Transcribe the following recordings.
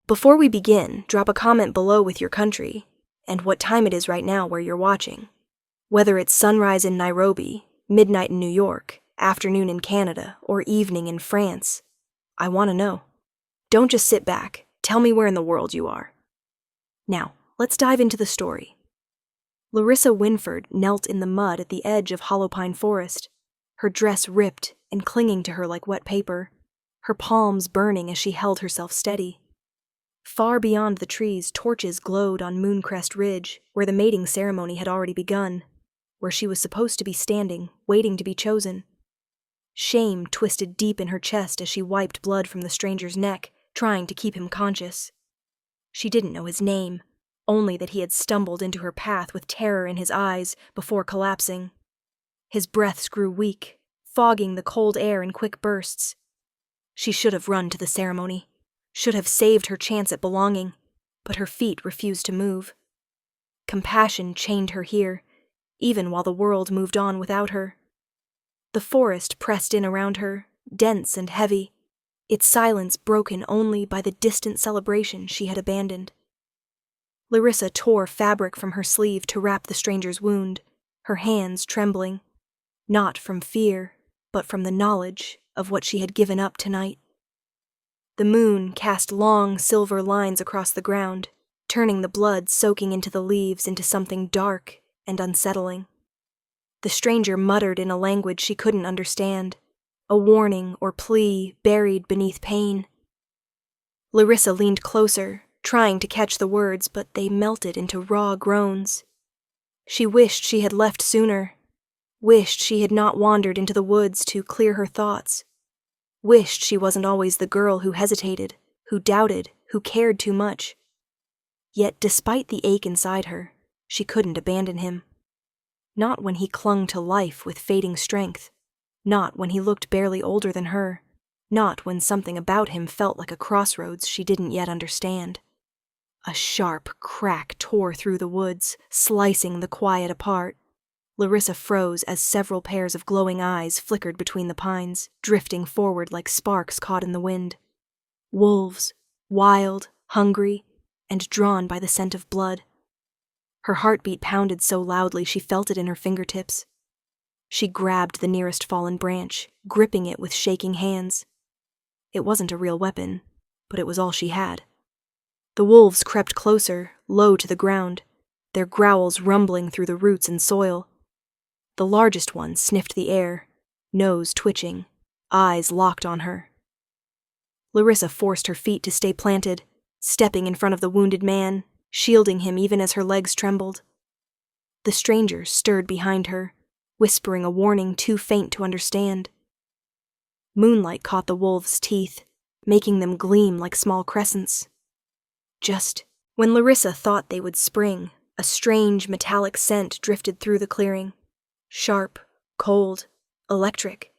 Before we begin, drop a comment below with your country and what time it is right now where you're watching. Whether it's sunrise in Nairobi, midnight in New York, afternoon in Canada, or evening in France, I want to know. Don't just sit back. Tell me where in the world you are. Now, let's dive into the story. Larissa Winford knelt in the mud at the edge of Hollow Pine Forest, her dress ripped and clinging to her like wet paper, her palms burning as she held herself steady. Far beyond the trees, torches glowed on Mooncrest Ridge, where the mating ceremony had already begun, where she was supposed to be standing, waiting to be chosen. Shame twisted deep in her chest as she wiped blood from the stranger's neck, trying to keep him conscious. She didn't know his name, only that he had stumbled into her path with terror in his eyes before collapsing. His breaths grew weak, fogging the cold air in quick bursts. She should have run to the ceremony, should have saved her chance at belonging, but her feet refused to move. Compassion chained her here, even while the world moved on without her. The forest pressed in around her, dense and heavy, its silence broken only by the distant celebration she had abandoned. Larissa tore fabric from her sleeve to wrap the stranger's wound, her hands trembling, not from fear, but from the knowledge of what she had given up tonight. The moon cast long silver lines across the ground, turning the blood soaking into the leaves into something dark and unsettling. The stranger muttered in a language she couldn't understand, a warning or plea buried beneath pain. Larissa leaned closer, trying to catch the words, but they melted into raw groans. She wished she had left sooner, wished she had not wandered into the woods to clear her thoughts, wished she wasn't always the girl who hesitated, who doubted, who cared too much. Yet despite the ache inside her, she couldn't abandon him. Not when he clung to life with fading strength, not when he looked barely older than her, not when something about him felt like a crossroads she didn't yet understand. A sharp crack tore through the woods, slicing the quiet apart. Larissa froze as several pairs of glowing eyes flickered between the pines, drifting forward like sparks caught in the wind. Wolves, wild, hungry, and drawn by the scent of blood. Her heartbeat pounded so loudly she felt it in her fingertips. She grabbed the nearest fallen branch, gripping it with shaking hands. It wasn't a real weapon, but it was all she had. The wolves crept closer, low to the ground, their growls rumbling through the roots and soil. The largest one sniffed the air, nose twitching, eyes locked on her. Larissa forced her feet to stay planted, stepping in front of the wounded man, shielding him even as her legs trembled. The stranger stirred behind her, whispering a warning too faint to understand. Moonlight caught the wolves' teeth, making them gleam like small crescents. Just when Larissa thought they would spring, a strange metallic scent drifted through the clearing. Sharp, cold, electric.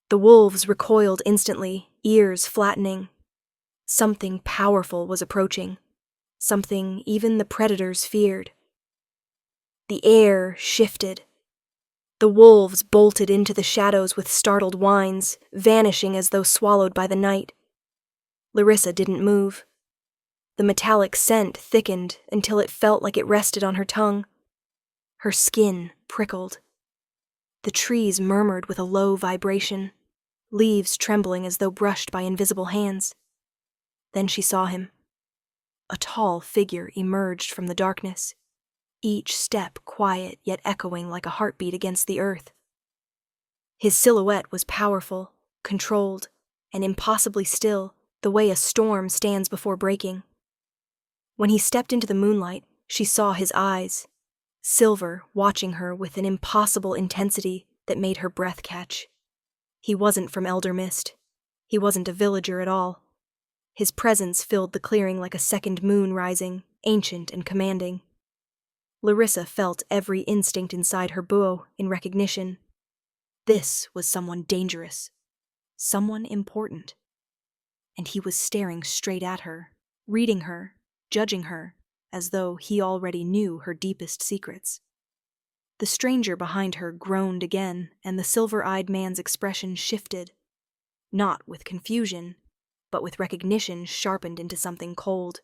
The wolves recoiled instantly, ears flattening. Something powerful was approaching, something even the predators feared. The air shifted. The wolves bolted into the shadows with startled whines, vanishing as though swallowed by the night. Larissa didn't move. The metallic scent thickened until it felt like it rested on her tongue. Her skin prickled. The trees murmured with a low vibration, leaves trembling as though brushed by invisible hands. Then she saw him. A tall figure emerged from the darkness, each step quiet yet echoing like a heartbeat against the earth. His silhouette was powerful, controlled, and impossibly still, the way a storm stands before breaking. When he stepped into the moonlight, she saw his eyes, silver, watching her with an impossible intensity that made her breath catch. He wasn't from Elder Mist. He wasn't a villager at all. His presence filled the clearing like a second moon rising, ancient and commanding. Larissa felt every instinct inside her bow in recognition. This was someone dangerous, someone important. And he was staring straight at her, reading her, judging her, as though he already knew her deepest secrets. The stranger behind her groaned again, and the silver-eyed man's expression shifted. Not with confusion, but with recognition sharpened into something cold.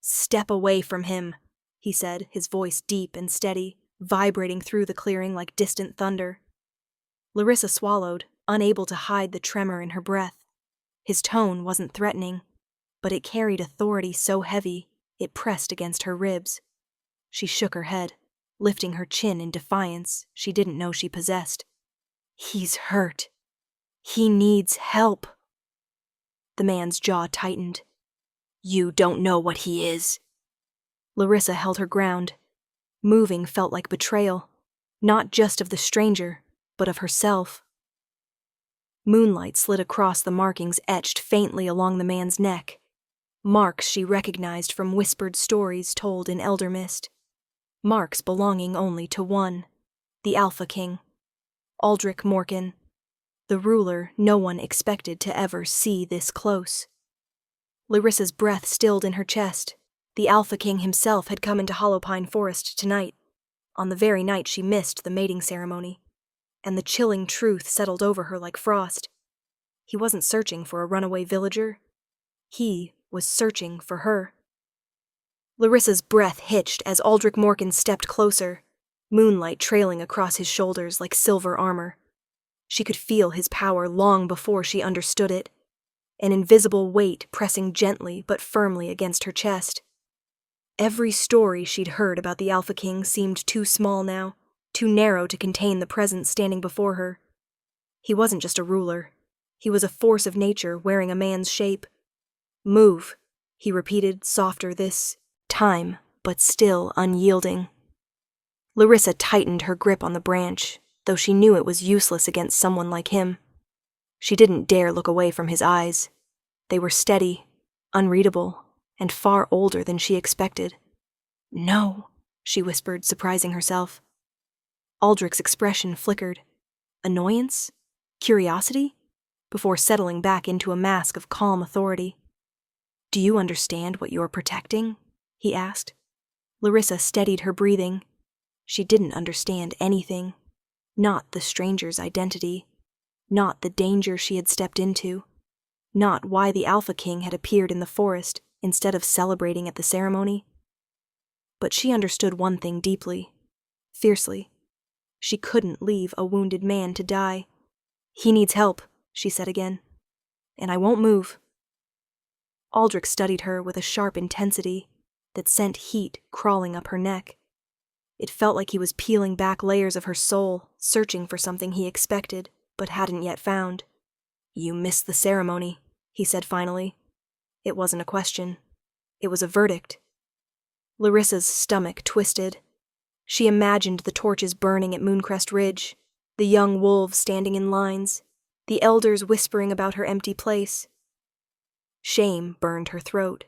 "Step away from him," he said, his voice deep and steady, vibrating through the clearing like distant thunder. Larissa swallowed, unable to hide the tremor in her breath. His tone wasn't threatening, but it carried authority so heavy it pressed against her ribs. She shook her head, lifting her chin in defiance she didn't know she possessed. "He's hurt. He needs help." The man's jaw tightened. "You don't know what he is." Larissa held her ground. Moving felt like betrayal, not just of the stranger, but of herself. Moonlight slid across the markings etched faintly along the man's neck, marks she recognized from whispered stories told in elder mist. Marks belonging only to one, the Alpha King, Aldrich Morkan, the ruler no one expected to ever see this close. Larissa's breath stilled in her chest. The Alpha King himself had come into Hollowpine Forest tonight, on the very night she missed the mating ceremony, and the chilling truth settled over her like frost. He wasn't searching for a runaway villager. He was searching for her. Larissa's breath hitched as Aldrich Morkan stepped closer, moonlight trailing across his shoulders like silver armor. She could feel his power long before she understood it, an invisible weight pressing gently but firmly against her chest. Every story she'd heard about the Alpha King seemed too small now, too narrow to contain the presence standing before her. He wasn't just a ruler. He was a force of nature wearing a man's shape. "Move," he repeated, softer this time, but still unyielding. Larissa tightened her grip on the branch, though she knew it was useless against someone like him. She didn't dare look away from his eyes. They were steady, unreadable, and far older than she expected. "No," she whispered, surprising herself. Aldrich's expression flickered. Annoyance? Curiosity? Before settling back into a mask of calm authority. "Do you understand what you're protecting?" he asked. Larissa steadied her breathing. She didn't understand anything. Not the stranger's identity. Not the danger she had stepped into. Not why the Alpha King had appeared in the forest instead of celebrating at the ceremony. But she understood one thing deeply, fiercely. She couldn't leave a wounded man to die. "He needs help," she said again. "And I won't move." Aldrich studied her with a sharp intensity that sent heat crawling up her neck. It felt like he was peeling back layers of her soul, searching for something he expected, but hadn't yet found. "You missed the ceremony," he said finally. It wasn't a question. It was a verdict. Larissa's stomach twisted. She imagined the torches burning at Mooncrest Ridge, the young wolves standing in lines, the elders whispering about her empty place. Shame burned her throat.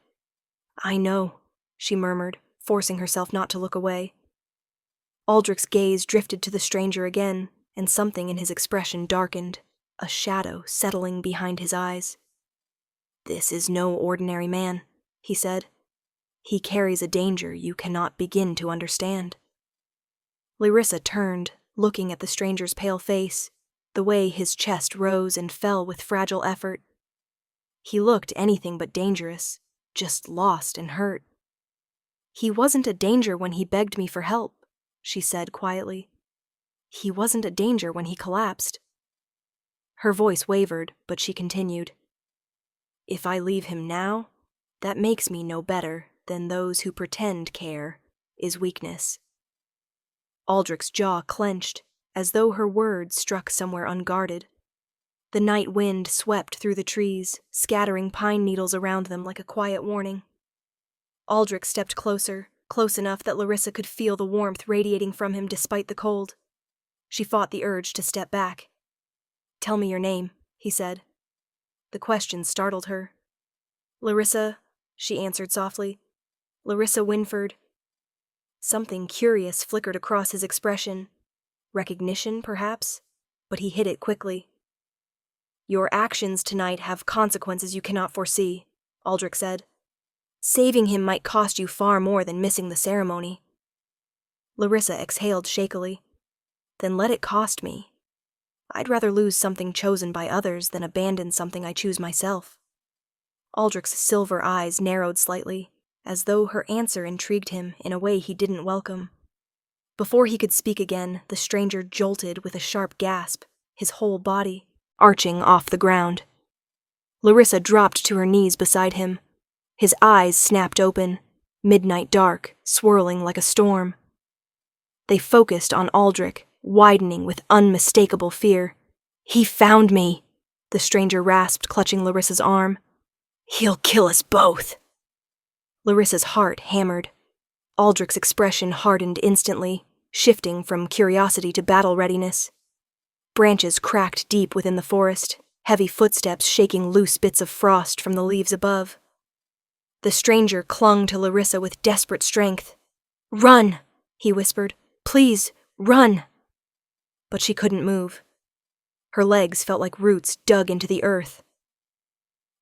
"I know," she murmured, forcing herself not to look away. Aldrich's gaze drifted to the stranger again, and something in his expression darkened, a shadow settling behind his eyes. "This is no ordinary man," he said. "He carries a danger you cannot begin to understand." Larissa turned, looking at the stranger's pale face, the way his chest rose and fell with fragile effort. He looked anything but dangerous, just lost and hurt. "He wasn't a danger when he begged me for help," she said quietly. "He wasn't a danger when he collapsed." Her voice wavered, but she continued. "If I leave him now, that makes me no better than those who pretend care is weakness." Aldrich's jaw clenched, as though her words struck somewhere unguarded. The night wind swept through the trees, scattering pine needles around them like a quiet warning. Aldrich stepped closer, close enough that Larissa could feel the warmth radiating from him despite the cold. She fought the urge to step back. "Tell me your name," he said. The question startled her. "Larissa," she answered softly. "Larissa Winford." Something curious flickered across his expression. Recognition, perhaps, but he hid it quickly. "Your actions tonight have consequences you cannot foresee," Aldrich said. "Saving him might cost you far more than missing the ceremony." Larissa exhaled shakily. "Then let it cost me. I'd rather lose something chosen by others than abandon something I choose myself." Aldrich's silver eyes narrowed slightly, as though her answer intrigued him in a way he didn't welcome. Before he could speak again, the stranger jolted with a sharp gasp, his whole body arching off the ground. Larissa dropped to her knees beside him. His eyes snapped open, midnight dark, swirling like a storm. They focused on Aldrich, widening with unmistakable fear. "He found me," the stranger rasped, clutching Larissa's arm. "He'll kill us both." Larissa's heart hammered. Aldrich's expression hardened instantly, shifting from curiosity to battle readiness. Branches cracked deep within the forest, heavy footsteps shaking loose bits of frost from the leaves above. The stranger clung to Larissa with desperate strength. "Run," he whispered. "Please, run." But she couldn't move. Her legs felt like roots dug into the earth.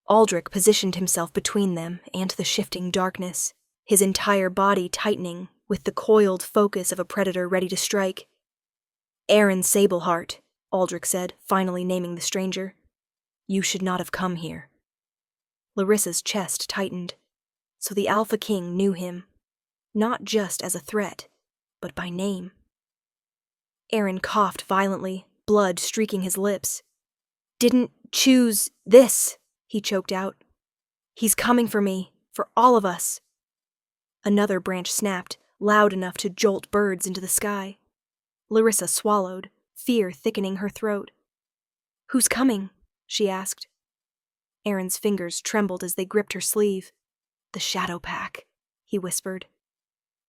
Aldrich positioned himself between them and the shifting darkness, his entire body tightening with the coiled focus of a predator ready to strike. "Aaron Sableheart," Aldrich said, finally naming the stranger. "You should not have come here." Larissa's chest tightened. So the Alpha King knew him, not just as a threat, but by name. Aaron coughed violently, blood streaking his lips. "Didn't choose this," he choked out. "He's coming for me, for all of us." Another branch snapped, loud enough to jolt birds into the sky. Larissa swallowed, fear thickening her throat. "Who's coming?" she asked. Aaron's fingers trembled as they gripped her sleeve. "The Shadow Pack," he whispered.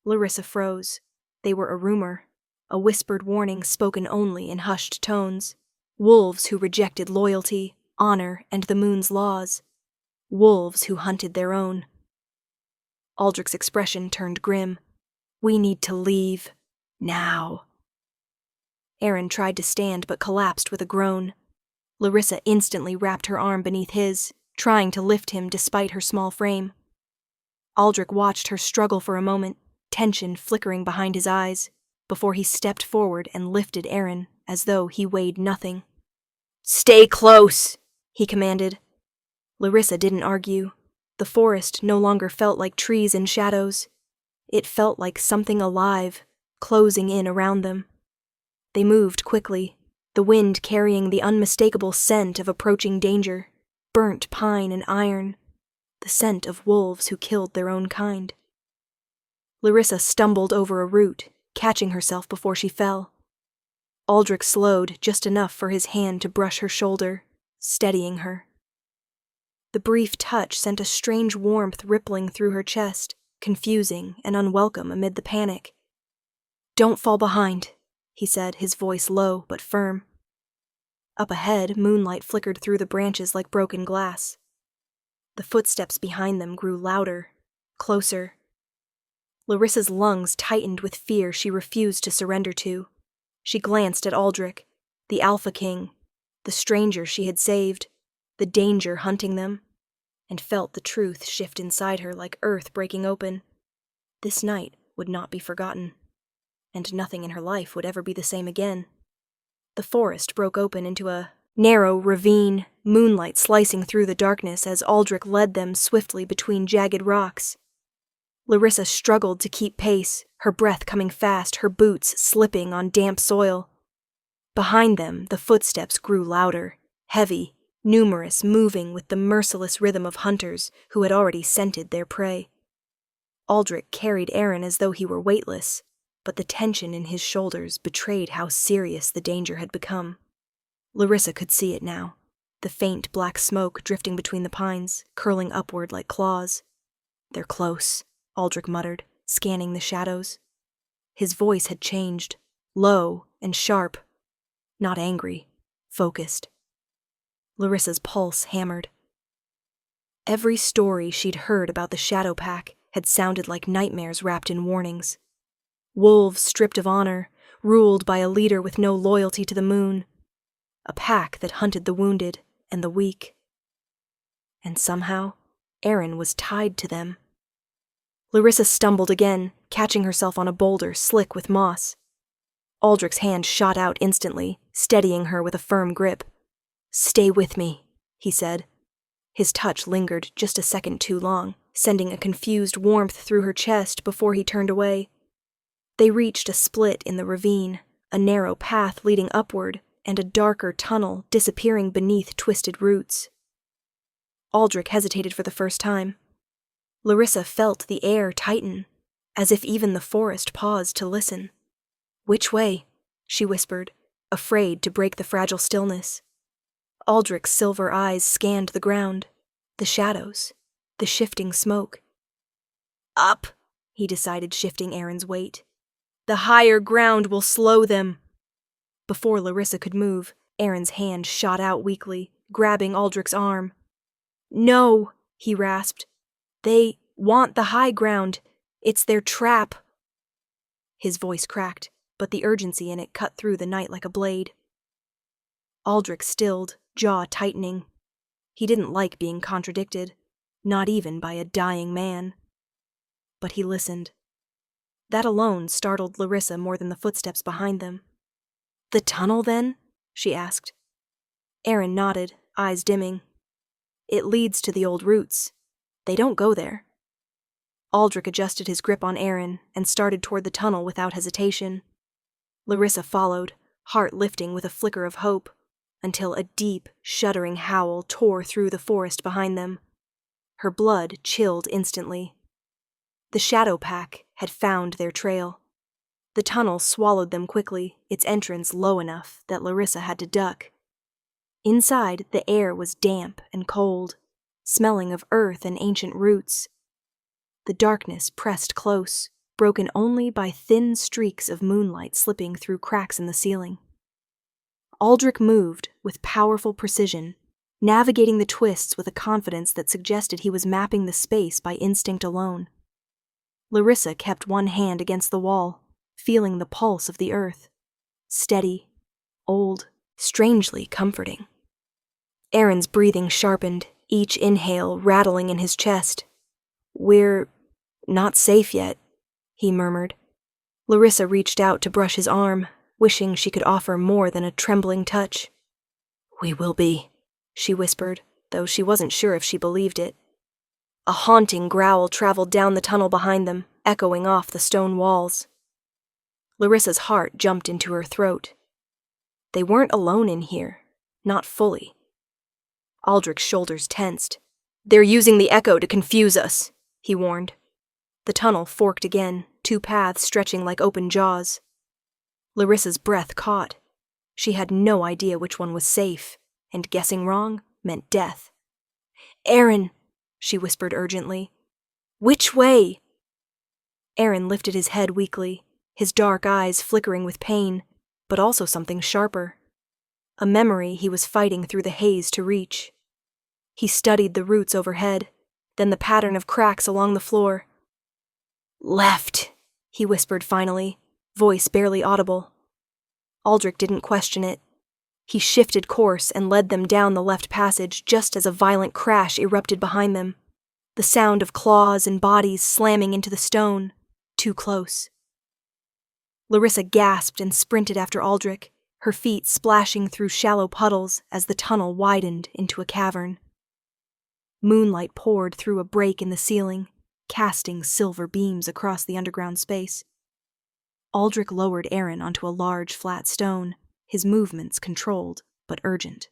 Larissa froze. They were a rumor, a whispered warning spoken only in hushed tones. Wolves who rejected loyalty, honor, and the moon's laws. Wolves who hunted their own. Aldrich's expression turned grim. "We need to leave. Now." Aaron tried to stand but collapsed with a groan. Larissa instantly wrapped her arm beneath his, trying to lift him despite her small frame. Aldrich watched her struggle for a moment, tension flickering behind his eyes, before he stepped forward and lifted Aaron as though he weighed nothing. "Stay close," he commanded. Larissa didn't argue. The forest no longer felt like trees and shadows. It felt like something alive, closing in around them. They moved quickly, the wind carrying the unmistakable scent of approaching danger, burnt pine and iron, the scent of wolves who killed their own kind. Larissa stumbled over a root, catching herself before she fell. Aldrich slowed just enough for his hand to brush her shoulder, steadying her. The brief touch sent a strange warmth rippling through her chest, confusing and unwelcome amid the panic. "Don't fall behind," he said, his voice low but firm. Up ahead, moonlight flickered through the branches like broken glass. The footsteps behind them grew louder, closer. Larissa's lungs tightened with fear she refused to surrender to. She glanced at Aldrich, the Alpha King, the stranger she had saved, the danger hunting them, and felt the truth shift inside her like earth breaking open. This night would not be forgotten, and nothing in her life would ever be the same again. The forest broke open into a narrow ravine, moonlight slicing through the darkness as Aldrich led them swiftly between jagged rocks. Larissa struggled to keep pace, her breath coming fast, her boots slipping on damp soil. Behind them, the footsteps grew louder, heavy, numerous, moving with the merciless rhythm of hunters who had already scented their prey. Aldrich carried Aaron as though he were weightless, but the tension in his shoulders betrayed how serious the danger had become. Larissa could see it now, the faint black smoke drifting between the pines, curling upward like claws. "They're close," Aldrich muttered, scanning the shadows. His voice had changed, low and sharp, not angry, focused. Larissa's pulse hammered. Every story she'd heard about the Shadow Pack had sounded like nightmares wrapped in warnings. Wolves stripped of honor, ruled by a leader with no loyalty to the moon. A pack that hunted the wounded and the weak. And somehow, Aaron was tied to them. Larissa stumbled again, catching herself on a boulder slick with moss. Aldrich's hand shot out instantly, steadying her with a firm grip. "Stay with me," he said. His touch lingered just a second too long, sending a confused warmth through her chest before he turned away. They reached a split in the ravine, a narrow path leading upward, and a darker tunnel disappearing beneath twisted roots. Aldrich hesitated for the first time. Larissa felt the air tighten, as if even the forest paused to listen. "Which way?" she whispered, afraid to break the fragile stillness. Aldrich's silver eyes scanned the ground, the shadows, the shifting smoke. "Up," he decided, shifting Aaron's weight. "The higher ground will slow them." Before Larissa could move, Aaron's hand shot out weakly, grabbing Aldrich's arm. "No," he rasped. "They want the high ground. It's their trap." His voice cracked, but the urgency in it cut through the night like a blade. Aldrich stilled, jaw tightening. He didn't like being contradicted, not even by a dying man. But he listened. That alone startled Larissa more than the footsteps behind them. "The tunnel, then?" she asked. Aaron nodded, eyes dimming. "It leads to the old roots. They don't go there." Aldrich adjusted his grip on Aaron and started toward the tunnel without hesitation. Larissa followed, heart lifting with a flicker of hope, until a deep, shuddering howl tore through the forest behind them. Her blood chilled instantly. The shadow pack had found their trail. The tunnel swallowed them quickly, its entrance low enough that Larissa had to duck. Inside, the air was damp and cold, smelling of earth and ancient roots. The darkness pressed close, broken only by thin streaks of moonlight slipping through cracks in the ceiling. Aldrich moved with powerful precision, navigating the twists with a confidence that suggested he was mapping the space by instinct alone. Larissa kept one hand against the wall, feeling the pulse of the earth. Steady, old, strangely comforting. Aaron's breathing sharpened, each inhale rattling in his chest. "We're not safe yet," he murmured. Larissa reached out to brush his arm, wishing she could offer more than a trembling touch. "We will be," she whispered, though she wasn't sure if she believed it. A haunting growl traveled down the tunnel behind them, echoing off the stone walls. Larissa's heart jumped into her throat. They weren't alone in here, not fully. Aldrich's shoulders tensed. "They're using the echo to confuse us," he warned. The tunnel forked again, two paths stretching like open jaws. Larissa's breath caught. She had no idea which one was safe, and guessing wrong meant death. "Aaron," she whispered urgently. "Which way?" Aaron lifted his head weakly, his dark eyes flickering with pain, but also something sharper. A memory he was fighting through the haze to reach. He studied the roots overhead, then the pattern of cracks along the floor. "Left," he whispered finally, voice barely audible. Aldrich didn't question it. He shifted course and led them down the left passage just as a violent crash erupted behind them. The sound of claws and bodies slamming into the stone, too close. Larissa gasped and sprinted after Aldrich, her feet splashing through shallow puddles as the tunnel widened into a cavern. Moonlight poured through a break in the ceiling, casting silver beams across the underground space. Aldrich lowered Aaron onto a large flat stone, his movements controlled but urgent.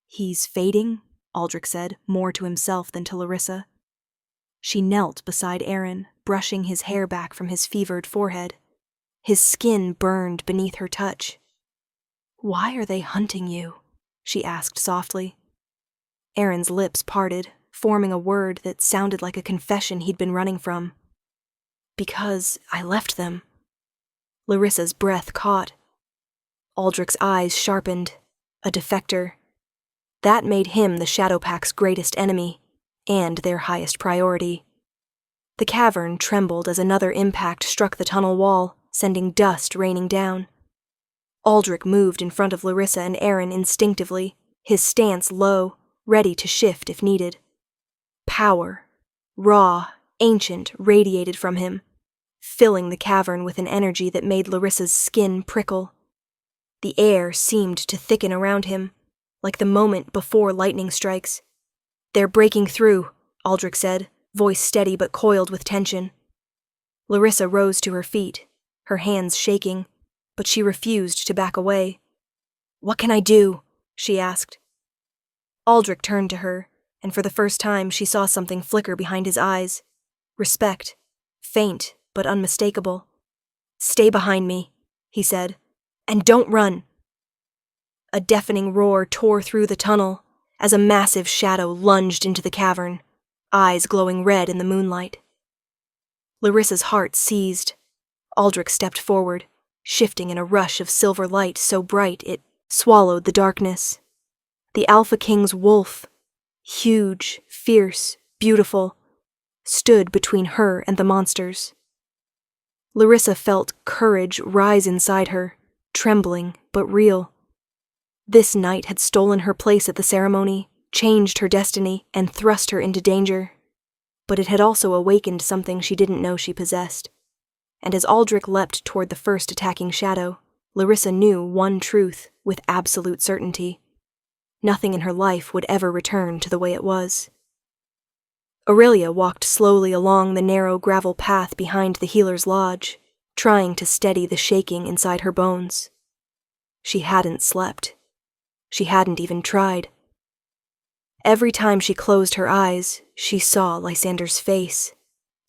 "He's fading," Aldrich said, more to himself than to Larissa. She knelt beside Aaron, brushing his hair back from his fevered forehead. His skin burned beneath her touch. "Why are they hunting you?" she asked softly. Aaron's lips parted, forming a word that sounded like a confession he'd been running from. "Because I left them." Larissa's breath caught. Aldrich's eyes sharpened. A defector. That made him the Shadow Pack's greatest enemy, and their highest priority. The cavern trembled as another impact struck the tunnel wall, sending dust raining down. Aldrich moved in front of Larissa and Aaron instinctively, his stance low, ready to shift if needed. Power, raw, ancient, radiated from him, filling the cavern with an energy that made Larissa's skin prickle. The air seemed to thicken around him, like the moment before lightning strikes. "They're breaking through," Aldrich said, voice steady but coiled with tension. Larissa rose to her feet, her hands shaking, but she refused to back away. "What can I do?" she asked. Aldrich turned to her, and for the first time she saw something flicker behind his eyes. Respect, faint but unmistakable. "Stay behind me," he said, "and don't run." A deafening roar tore through the tunnel as a massive shadow lunged into the cavern, eyes glowing red in the moonlight. Larissa's heart seized. Aldrich stepped forward, shifting in a rush of silver light so bright it swallowed the darkness. The Alpha King's wolf, huge, fierce, beautiful, stood between her and the monsters. Larissa felt courage rise inside her, trembling but real. This knight had stolen her place at the ceremony, changed her destiny, and thrust her into danger. But it had also awakened something she didn't know she possessed. And as Aldrich leapt toward the first attacking shadow, Larissa knew one truth with absolute certainty. Nothing in her life would ever return to the way it was. Aurelia walked slowly along the narrow gravel path behind the healer's lodge, trying to steady the shaking inside her bones. She hadn't slept. She hadn't even tried. Every time she closed her eyes, she saw Lysander's face.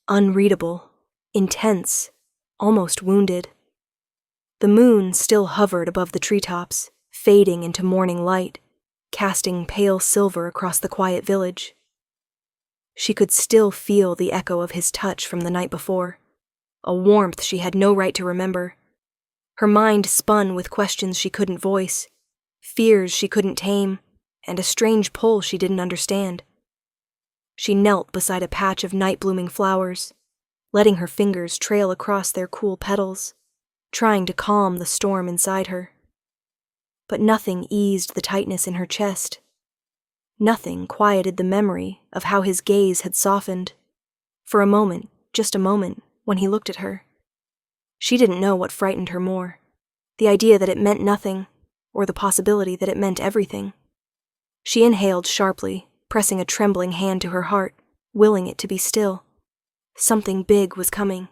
Unreadable, intense, almost wounded. The moon still hovered above the treetops, fading into morning light, casting pale silver across the quiet village. She could still feel the echo of his touch from the night before, a warmth she had no right to remember. Her mind spun with questions she couldn't voice, fears she couldn't tame, and a strange pull she didn't understand. She knelt beside a patch of night-blooming flowers, letting her fingers trail across their cool petals, trying to calm the storm inside her. But nothing eased the tightness in her chest. Nothing quieted the memory of how his gaze had softened. For a moment, just a moment, when he looked at her. She didn't know what frightened her more, the idea that it meant nothing, or the possibility that it meant everything. She inhaled sharply, pressing a trembling hand to her heart, willing it to be still. Something big was coming.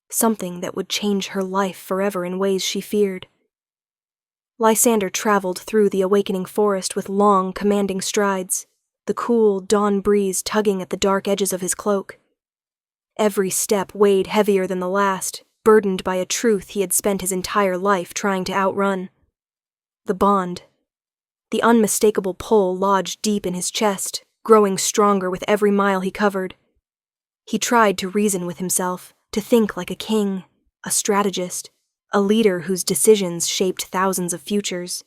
Something that would change her life forever in ways she feared. Lysander traveled through the awakening forest with long, commanding strides, the cool, dawn breeze tugging at the dark edges of his cloak. Every step weighed heavier than the last, burdened by a truth he had spent his entire life trying to outrun. The bond. The unmistakable pull lodged deep in his chest, growing stronger with every mile he covered. He tried to reason with himself, to think like a king, a strategist, a leader whose decisions shaped thousands of futures.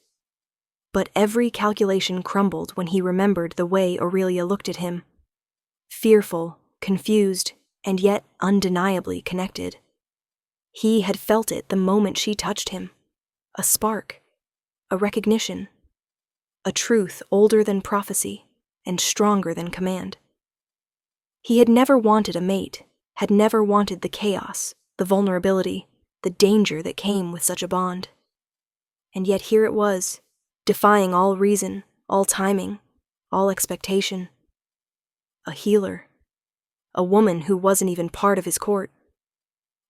But every calculation crumbled when he remembered the way Aurelia looked at him. Fearful, confused, and yet undeniably connected. He had felt it the moment she touched him. A spark. A recognition. A truth older than prophecy and stronger than command. He had never wanted a mate, had never wanted the chaos, the vulnerability, the danger that came with such a bond. And yet here it was, defying all reason, all timing, all expectation. A healer. A woman who wasn't even part of his court.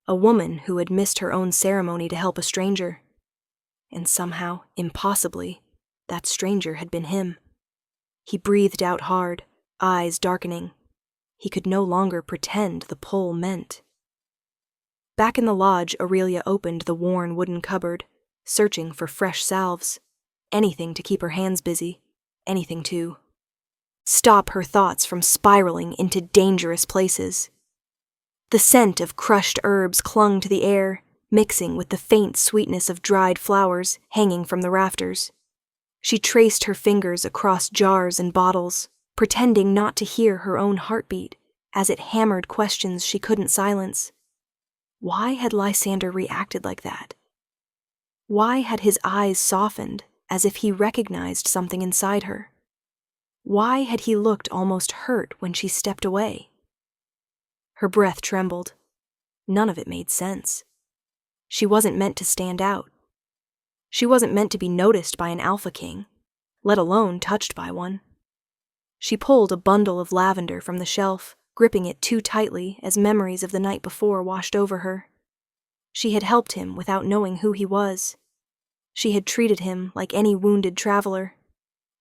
A woman who had missed her own ceremony to help a stranger. And somehow, impossibly, that stranger had been him. He breathed out hard, eyes darkening. He could no longer pretend the pull meant. Back in the lodge, Aurelia opened the worn wooden cupboard, searching for fresh salves. Anything to keep her hands busy. Anything to stop her thoughts from spiraling into dangerous places. The scent of crushed herbs clung to the air, mixing with the faint sweetness of dried flowers hanging from the rafters. She traced her fingers across jars and bottles, pretending not to hear her own heartbeat as it hammered questions she couldn't silence. Why had Lysander reacted like that? Why had his eyes softened as if he recognized something inside her? Why had he looked almost hurt when she stepped away? Her breath trembled. None of it made sense. She wasn't meant to stand out. She wasn't meant to be noticed by an Alpha King, let alone touched by one. She pulled a bundle of lavender from the shelf, gripping it too tightly as memories of the night before washed over her. She had helped him without knowing who he was. She had treated him like any wounded traveler.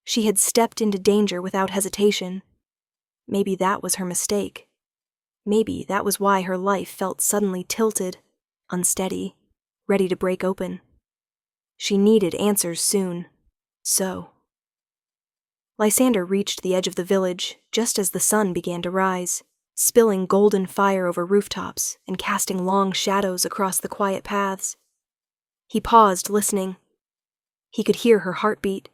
She had stepped into danger without hesitation. Maybe that was her mistake. Maybe that was why her life felt suddenly tilted, unsteady, ready to break open. She needed answers soon. So. Lysander reached the edge of the village just as the sun began to rise, spilling golden fire over rooftops and casting long shadows across the quiet paths. He paused, listening. He could hear her heartbeat,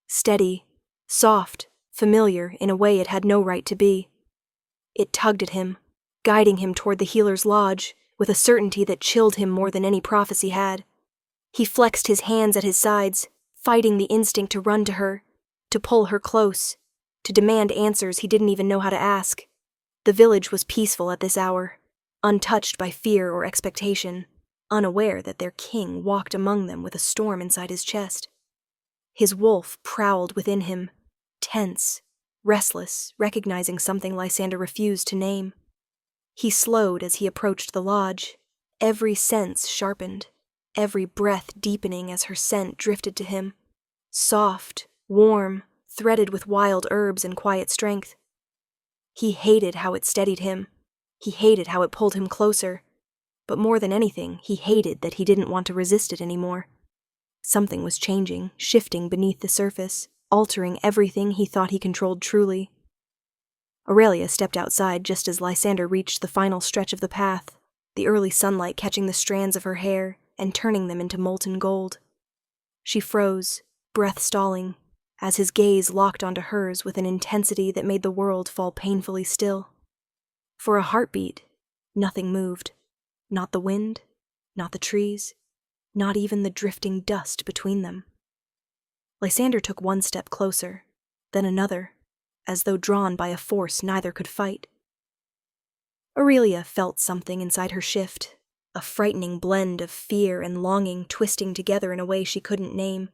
steady, soft, familiar in a way it had no right to be. It tugged at him, guiding him toward the healer's lodge with a certainty that chilled him more than any prophecy had. He flexed his hands at his sides, fighting the instinct to run to her, to pull her close, to demand answers he didn't even know how to ask. The village was peaceful at this hour, untouched by fear or expectation, unaware that their king walked among them with a storm inside his chest. His wolf prowled within him, tense, restless, recognizing something Lysander refused to name. He slowed as he approached the lodge, every sense sharpened, every breath deepening as her scent drifted to him, soft, warm, threaded with wild herbs and quiet strength. He hated how it steadied him. He hated how it pulled him closer. But more than anything, he hated that he didn't want to resist it anymore. Something was changing, shifting beneath the surface, altering everything he thought he controlled truly. Aurelia stepped outside just as Lysander reached the final stretch of the path, the early sunlight catching the strands of her hair and turning them into molten gold. She froze, breath stalling, as his gaze locked onto hers with an intensity that made the world fall painfully still. For a heartbeat, nothing moved. Not the wind, not the trees, not even the drifting dust between them. Lysander took one step closer, then another, as though drawn by a force neither could fight. Aurelia felt something inside her shift, a frightening blend of fear and longing twisting together in a way she couldn't name.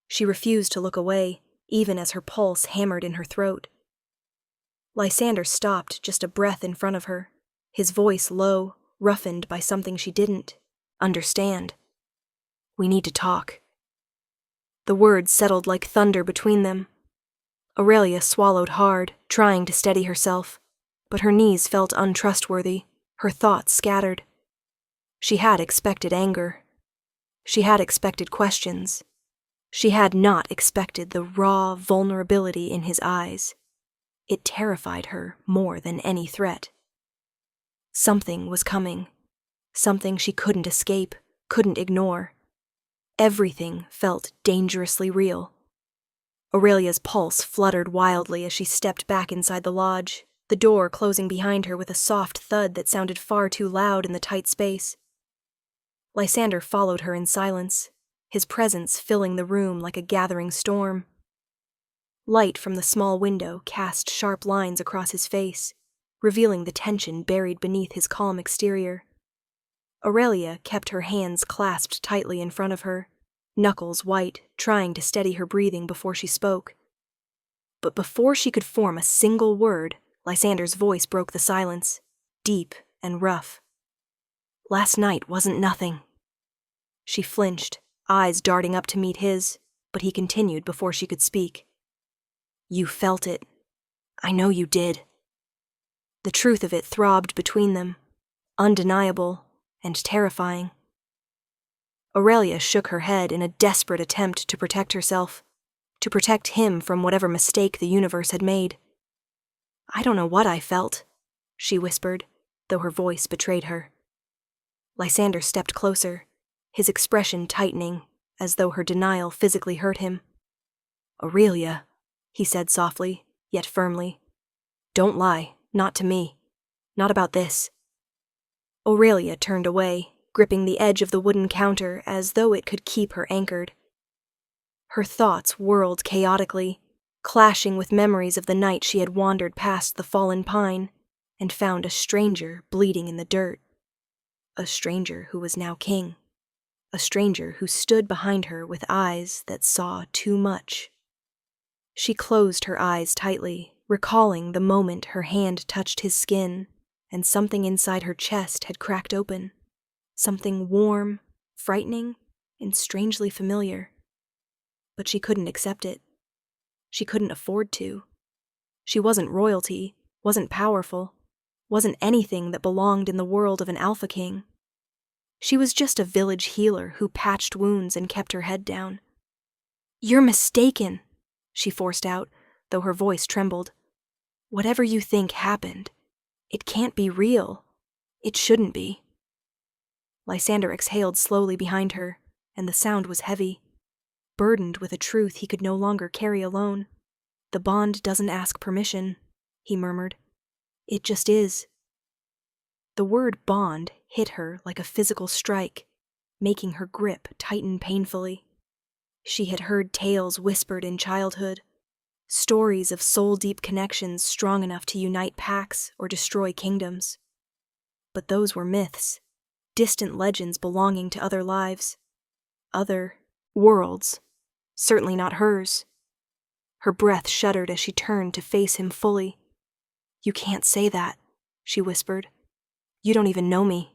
She refused to look away, even as her pulse hammered in her throat. Lysander stopped just a breath in front of her, his voice low, roughened by something she didn't understand. "We need to talk." The words settled like thunder between them. Aurelia swallowed hard, trying to steady herself, but her knees felt untrustworthy, her thoughts scattered. She had expected anger. She had expected questions. She had not expected the raw vulnerability in his eyes. It terrified her more than any threat. Something was coming. Something she couldn't escape, couldn't ignore. Everything felt dangerously real. Aurelia's pulse fluttered wildly as she stepped back inside the lodge, the door closing behind her with a soft thud that sounded far too loud in the tight space. Lysander followed her in silence, his presence filling the room like a gathering storm. Light from the small window cast sharp lines across his face, revealing the tension buried beneath his calm exterior. Aurelia kept her hands clasped tightly in front of her, knuckles white, trying to steady her breathing before she spoke. But before she could form a single word, Lysander's voice broke the silence, deep and rough. "Last night wasn't nothing." She flinched, eyes darting up to meet his, but he continued before she could speak. "You felt it. I know you did." The truth of it throbbed between them, undeniable and terrifying. Aurelia shook her head in a desperate attempt to protect herself, to protect him from whatever mistake the universe had made. "I don't know what I felt," she whispered, though her voice betrayed her. Lysander stepped closer, his expression tightening, as though her denial physically hurt him. "Aurelia," he said softly, yet firmly. "Don't lie, not to me. Not about this." Aurelia turned away, gripping the edge of the wooden counter as though it could keep her anchored. Her thoughts whirled chaotically, clashing with memories of the night she had wandered past the fallen pine and found a stranger bleeding in the dirt. A stranger who was now king. A stranger who stood behind her with eyes that saw too much. She closed her eyes tightly, recalling the moment her hand touched his skin, and something inside her chest had cracked open. Something warm, frightening, and strangely familiar. But she couldn't accept it. She couldn't afford to. She wasn't royalty, wasn't powerful, wasn't anything that belonged in the world of an Alpha King. She was just a village healer who patched wounds and kept her head down. "You're mistaken," she forced out, though her voice trembled. "Whatever you think happened, it can't be real. It shouldn't be." Lysander exhaled slowly behind her, and the sound was heavy, burdened with a truth he could no longer carry alone. "The bond doesn't ask permission," he murmured. "It just is." The word bond hit her like a physical strike, making her grip tighten painfully. She had heard tales whispered in childhood, stories of soul-deep connections strong enough to unite packs or destroy kingdoms. But those were myths, distant legends belonging to other lives, other worlds, certainly not hers. Her breath shuddered as she turned to face him fully. "You can't say that," she whispered. "You don't even know me."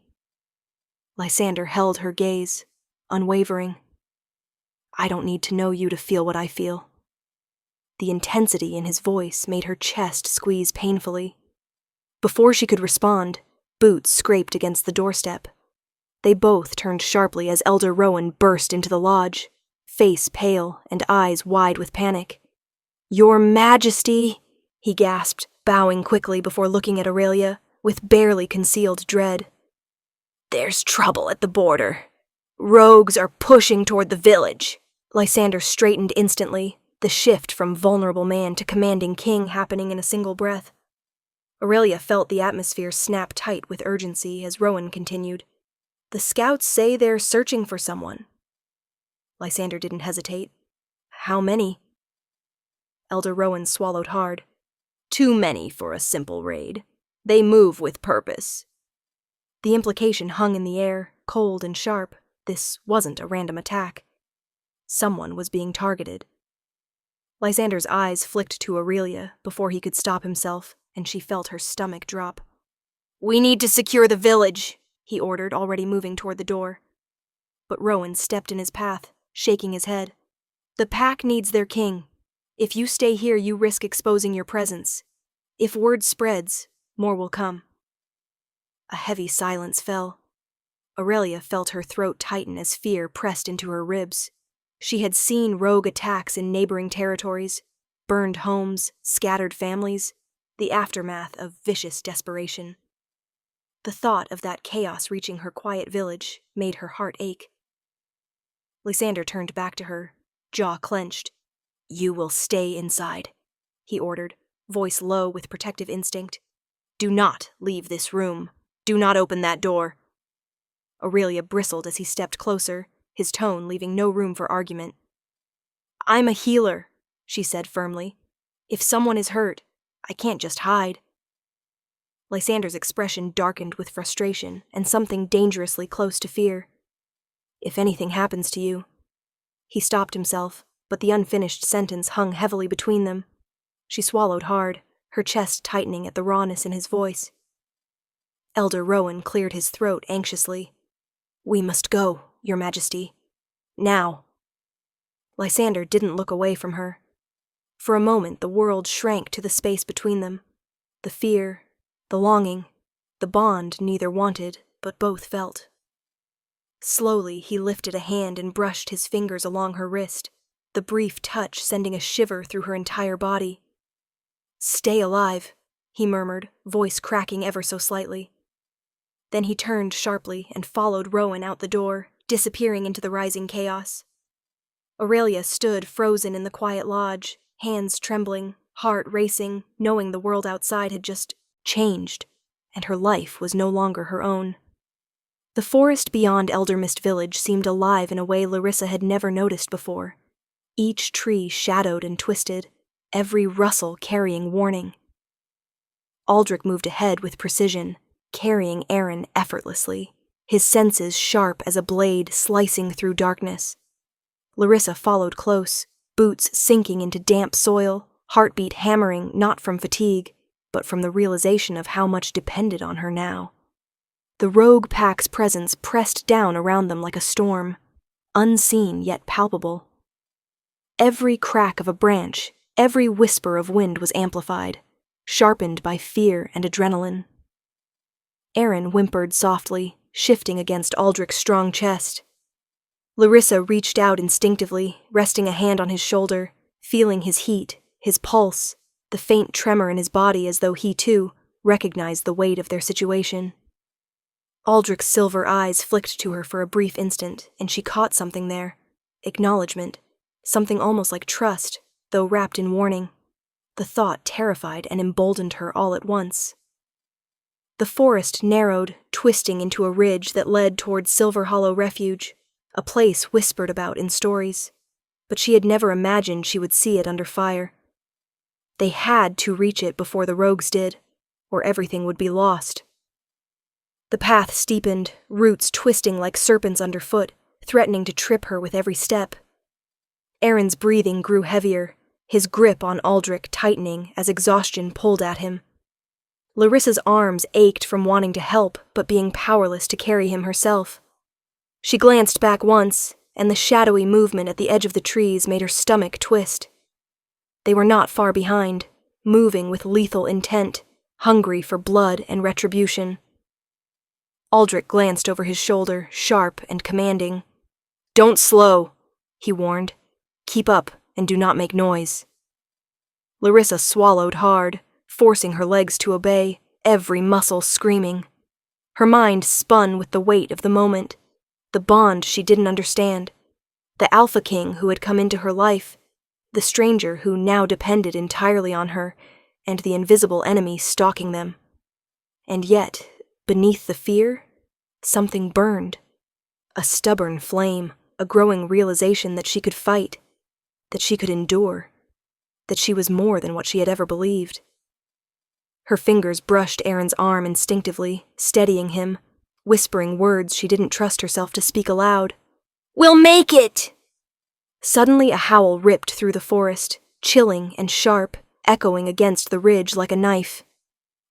Lysander held her gaze, unwavering. "I don't need to know you to feel what I feel." The intensity in his voice made her chest squeeze painfully. Before she could respond, boots scraped against the doorstep. They both turned sharply as Elder Rowan burst into the lodge, face pale and eyes wide with panic. "Your Majesty," he gasped, bowing quickly before looking at Aurelia, with barely concealed dread. "There's trouble at the border. Rogues are pushing toward the village." Lysander straightened instantly, the shift from vulnerable man to commanding king happening in a single breath. Aurelia felt the atmosphere snap tight with urgency as Rowan continued. "The scouts say they're searching for someone." Lysander didn't hesitate. "How many?" Elder Rowan swallowed hard. "Too many for a simple raid. They move with purpose." The implication hung in the air, cold and sharp. This wasn't a random attack. Someone was being targeted. Lysander's eyes flicked to Aurelia before he could stop himself, and she felt her stomach drop. "We need to secure the village," he ordered, already moving toward the door. But Rowan stepped in his path, shaking his head. "The pack needs their king. If you stay here, you risk exposing your presence. If word spreads, more will come." A heavy silence fell. Aurelia felt her throat tighten as fear pressed into her ribs. She had seen rogue attacks in neighboring territories, burned homes, scattered families, the aftermath of vicious desperation. The thought of that chaos reaching her quiet village made her heart ache. Lysander turned back to her, jaw clenched. "You will stay inside," he ordered, voice low with protective instinct. "Do not leave this room. Do not open that door." Aurelia bristled as he stepped closer, his tone leaving no room for argument. "I'm a healer," she said firmly. "If someone is hurt, I can't just hide." Lysander's expression darkened with frustration and something dangerously close to fear. "If anything happens to you..." He stopped himself, but the unfinished sentence hung heavily between them. She swallowed hard, her chest tightening at the rawness in his voice. Elder Rowan cleared his throat anxiously. "We must go, Your Majesty. Now." Lysander didn't look away from her. For a moment the world shrank to the space between them. The fear, the longing, the bond neither wanted, but both felt. Slowly he lifted a hand and brushed his fingers along her wrist, the brief touch sending a shiver through her entire body. "Stay alive," he murmured, voice cracking ever so slightly. Then he turned sharply and followed Rowan out the door, disappearing into the rising chaos. Aurelia stood frozen in the quiet lodge, hands trembling, heart racing, knowing the world outside had just changed, and her life was no longer her own. The forest beyond Eldermist Village seemed alive in a way Larissa had never noticed before. Each tree shadowed and twisted, every rustle carrying warning. Aldrich moved ahead with precision, carrying Aaron effortlessly, his senses sharp as a blade slicing through darkness. Larissa followed close, boots sinking into damp soil, heartbeat hammering not from fatigue, but from the realization of how much depended on her now. The rogue pack's presence pressed down around them like a storm, unseen yet palpable. Every crack of a branch, every whisper of wind was amplified, sharpened by fear and adrenaline. Aaron whimpered softly, shifting against Aldrich's strong chest. Larissa reached out instinctively, resting a hand on his shoulder, feeling his heat, his pulse, the faint tremor in his body as though he, too, recognized the weight of their situation. Aldrich's silver eyes flicked to her for a brief instant, and she caught something there. Acknowledgement. Something almost like trust, though wrapped in warning. The thought terrified and emboldened her all at once. The forest narrowed, twisting into a ridge that led toward Silver Hollow Refuge, a place whispered about in stories, but she had never imagined she would see it under fire. They had to reach it before the rogues did, or everything would be lost. The path steepened, roots twisting like serpents underfoot, threatening to trip her with every step. Aaron's breathing grew heavier, his grip on Aldrich tightening as exhaustion pulled at him. Larissa's arms ached from wanting to help, but being powerless to carry him herself. She glanced back once, and the shadowy movement at the edge of the trees made her stomach twist. They were not far behind, moving with lethal intent, hungry for blood and retribution. Aldrich glanced over his shoulder, sharp and commanding. "Don't slow," he warned. "Keep up and do not make noise." Larissa swallowed hard, forcing her legs to obey, every muscle screaming. Her mind spun with the weight of the moment, the bond she didn't understand, the Alpha King who had come into her life, the stranger who now depended entirely on her, and the invisible enemy stalking them. And yet, beneath the fear, something burned. A stubborn flame, a growing realization that she could fight, that she could endure, that she was more than what she had ever believed. Her fingers brushed Aaron's arm instinctively, steadying him, whispering words she didn't trust herself to speak aloud. "We'll make it!" Suddenly a howl ripped through the forest, chilling and sharp, echoing against the ridge like a knife.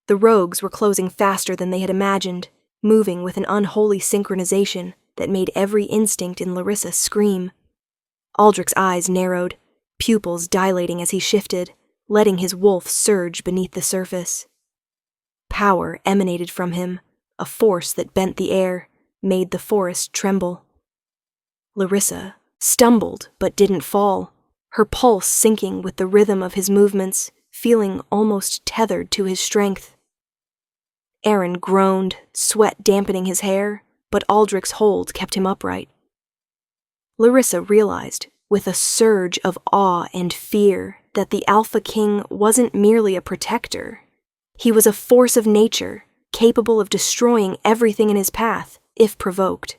The rogues were closing faster than they had imagined, moving with an unholy synchronization that made every instinct in Larissa scream. Aldrich's eyes narrowed, pupils dilating as he shifted, letting his wolf surge beneath the surface. Power emanated from him, a force that bent the air, made the forest tremble. Larissa stumbled but didn't fall, her pulse syncing with the rhythm of his movements, feeling almost tethered to his strength. Aaron groaned, sweat dampening his hair, but Aldrich's hold kept him upright. Larissa realized, with a surge of awe and fear, that the Alpha King wasn't merely a protector. He was a force of nature, capable of destroying everything in his path, if provoked.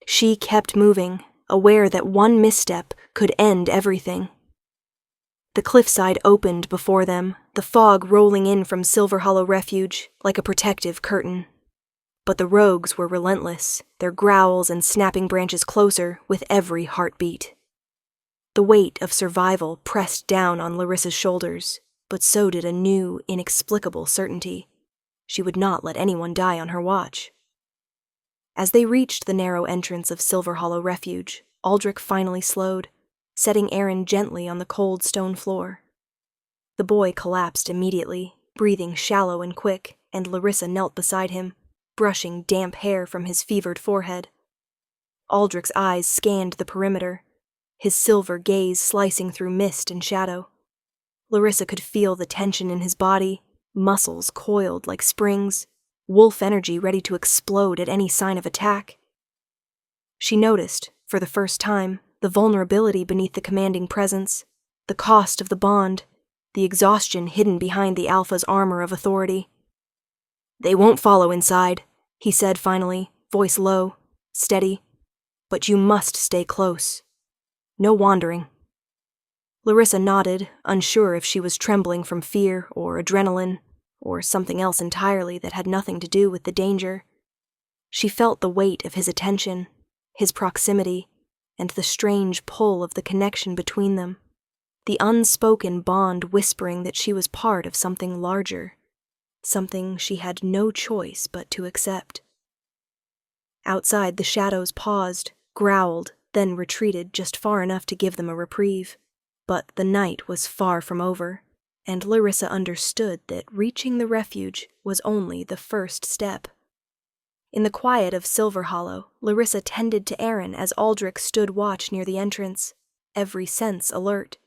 She kept moving, aware that one misstep could end everything. The cliffside opened before them, the fog rolling in from Silver Hollow Refuge like a protective curtain. But the rogues were relentless, their growls and snapping branches closer with every heartbeat. The weight of survival pressed down on Larissa's shoulders, but so did a new, inexplicable certainty. She would not let anyone die on her watch. As they reached the narrow entrance of Silver Hollow Refuge, Aldrich finally slowed, setting Aaron gently on the cold stone floor. The boy collapsed immediately, breathing shallow and quick, and Larissa knelt beside him, brushing damp hair from his fevered forehead. Aldrich's eyes scanned the perimeter, his silver gaze slicing through mist and shadow. Larissa could feel the tension in his body, muscles coiled like springs, wolf energy ready to explode at any sign of attack. She noticed, for the first time, the vulnerability beneath the commanding presence, the cost of the bond, the exhaustion hidden behind the Alpha's armor of authority. "They won't follow inside," he said finally, voice low, steady. "But you must stay close. No wandering." Larissa nodded, unsure if she was trembling from fear or adrenaline, or something else entirely that had nothing to do with the danger. She felt the weight of his attention, his proximity, and the strange pull of the connection between them. the unspoken bond whispering that she was part of something larger, something she had no choice but to accept. Outside, the shadows paused, growled, then retreated just far enough to give them a reprieve. But the night was far from over, and Larissa understood that reaching the refuge was only the first step. In the quiet of Silver Hollow, Larissa tended to Aaron as Aldrich stood watch near the entrance, every sense alert.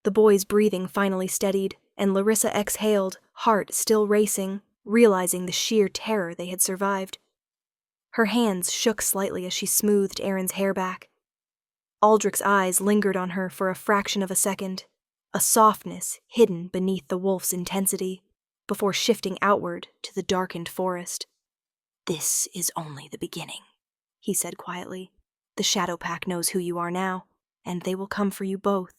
The boy's breathing finally steadied, and Larissa exhaled, heart still racing, realizing the sheer terror they had survived. Her hands shook slightly as she smoothed Aaron's hair back. Aldrich's eyes lingered on her for a fraction of a second, a softness hidden beneath the wolf's intensity, before shifting outward to the darkened forest. "This is only the beginning," he said quietly. "The Shadow Pack knows who you are now, and they will come for you both."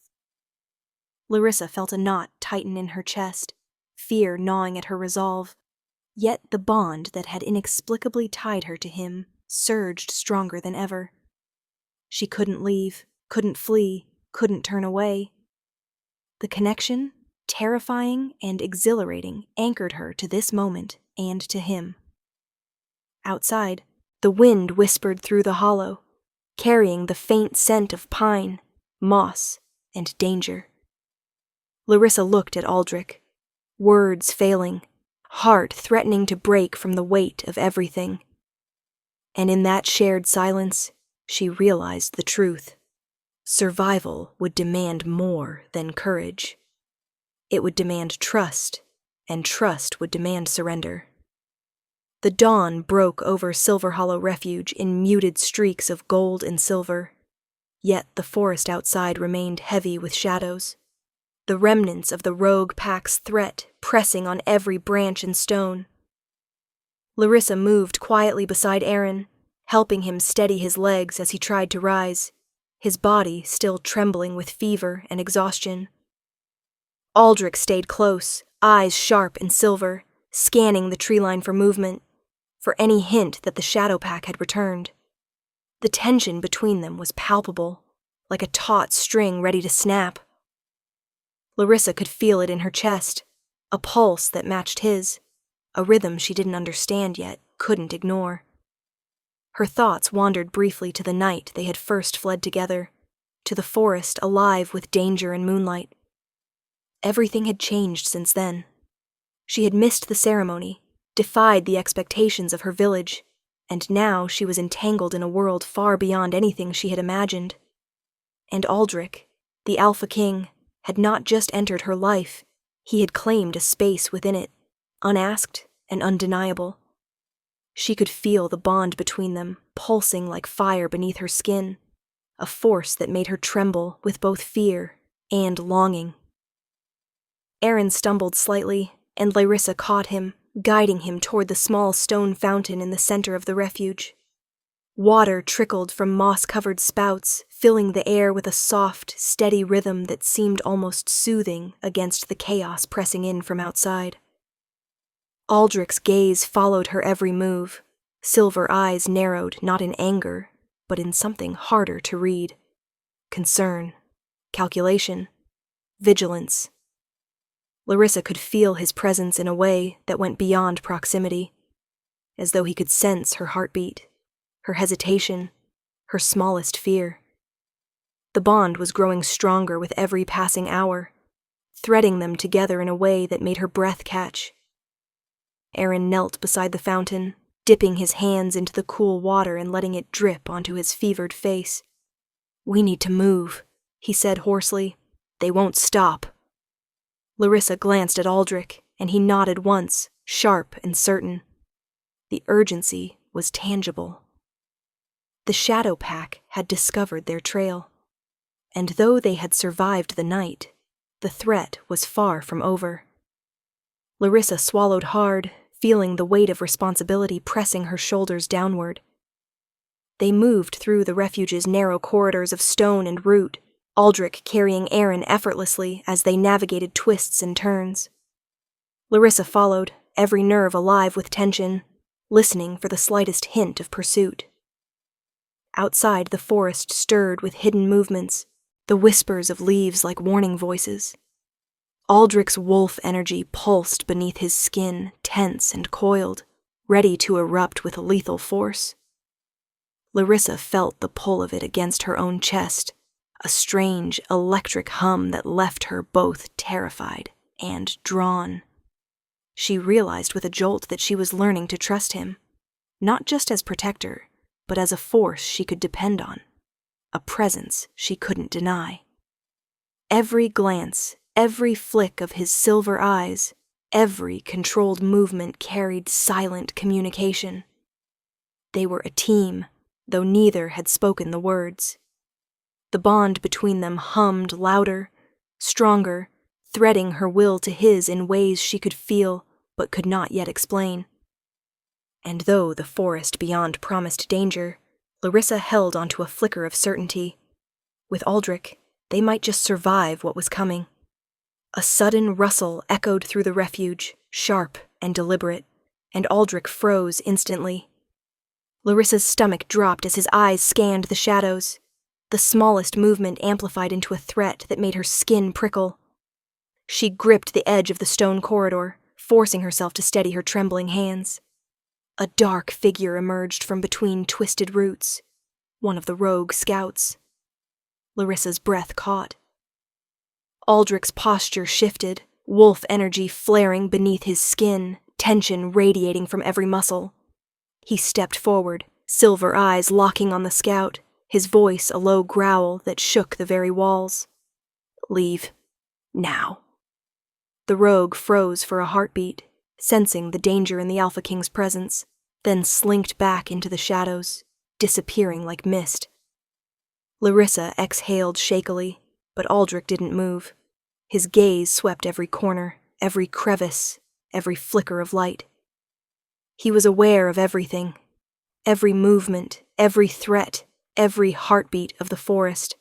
Larissa felt a knot tighten in her chest, fear gnawing at her resolve. Yet the bond that had inexplicably tied her to him surged stronger than ever. She couldn't leave, couldn't flee, couldn't turn away. The connection, terrifying and exhilarating, anchored her to this moment and to him. Outside, the wind whispered through the hollow, carrying the faint scent of pine, moss, and danger. Larissa looked at Aldrich, words failing, heart threatening to break from the weight of everything. And in that shared silence, she realized the truth. Survival would demand more than courage. It would demand trust, and trust would demand surrender. The dawn broke over Silver Hollow Refuge in muted streaks of gold and silver, yet the forest outside remained heavy with shadows, the remnants of the rogue pack's threat pressing on every branch and stone. Larissa moved quietly beside Aaron, helping him steady his legs as he tried to rise, his body still trembling with fever and exhaustion. Aldrich stayed close, eyes sharp and silver, scanning the tree line for movement, for any hint that the Shadow Pack had returned. The tension between them was palpable, like a taut string ready to snap. Larissa could feel it in her chest, a pulse that matched his, a rhythm she didn't understand yet, couldn't ignore. Her thoughts wandered briefly to the night they had first fled together, to the forest alive with danger and moonlight. Everything had changed since then. She had missed the ceremony, defied the expectations of her village, and now she was entangled in a world far beyond anything she had imagined. And Aldrich, the Alpha King, had not just entered her life, he had claimed a space within it, unasked and undeniable. She could feel the bond between them, pulsing like fire beneath her skin, a force that made her tremble with both fear and longing. Aaron stumbled slightly, and Larissa caught him, guiding him toward the small stone fountain in the center of the refuge. Water trickled from moss-covered spouts, filling the air with a soft, steady rhythm that seemed almost soothing against the chaos pressing in from outside. Aldrich's gaze followed her every move, silver eyes narrowed not in anger, but in something harder to read. Concern, calculation, vigilance. Larissa could feel his presence in a way that went beyond proximity, as though he could sense her heartbeat, her hesitation, her smallest fear. The bond was growing stronger with every passing hour, threading them together in a way that made her breath catch. Aaron knelt beside the fountain, dipping his hands into the cool water and letting it drip onto his fevered face. "We need to move," he said hoarsely. "They won't stop." Larissa glanced at Aldrich, and he nodded once, sharp and certain. The urgency was tangible. The Shadow Pack had discovered their trail, and though they had survived the night, the threat was far from over. Larissa swallowed hard, feeling the weight of responsibility pressing her shoulders downward. They moved through the refuge's narrow corridors of stone and root, Aldrich carrying Aaron effortlessly as they navigated twists and turns. Larissa followed, every nerve alive with tension, listening for the slightest hint of pursuit. Outside, the forest stirred with hidden movements, the whispers of leaves like warning voices. Aldrich's wolf energy pulsed beneath his skin, tense and coiled, ready to erupt with lethal force. Larissa felt the pull of it against her own chest, a strange, electric hum that left her both terrified and drawn. She realized with a jolt that she was learning to trust him, not just as protector, but as a force she could depend on, a presence she couldn't deny. Every glance, every flick of his silver eyes, every controlled movement carried silent communication. They were a team, though neither had spoken the words. The bond between them hummed louder, stronger, threading her will to his in ways she could feel but could not yet explain. And though the forest beyond promised danger, Larissa held onto a flicker of certainty. With Aldrich, they might just survive what was coming. A sudden rustle echoed through the refuge, sharp and deliberate, and Aldrich froze instantly. Larissa's stomach dropped as his eyes scanned the shadows. The smallest movement amplified into a threat that made her skin prickle. She gripped the edge of the stone corridor, forcing herself to steady her trembling hands. A dark figure emerged from between twisted roots, one of the rogue scouts. Larissa's breath caught. Aldrich's posture shifted, wolf energy flaring beneath his skin, tension radiating from every muscle. He stepped forward, silver eyes locking on the scout, his voice a low growl that shook the very walls. "Leave. Now." The rogue froze for a heartbeat, sensing the danger in the Alpha King's presence, then slinked back into the shadows, disappearing like mist. Larissa exhaled shakily, but Aldrich didn't move. His gaze swept every corner, every crevice, every flicker of light. He was aware of everything, every movement, every threat, every heartbeat of the forest.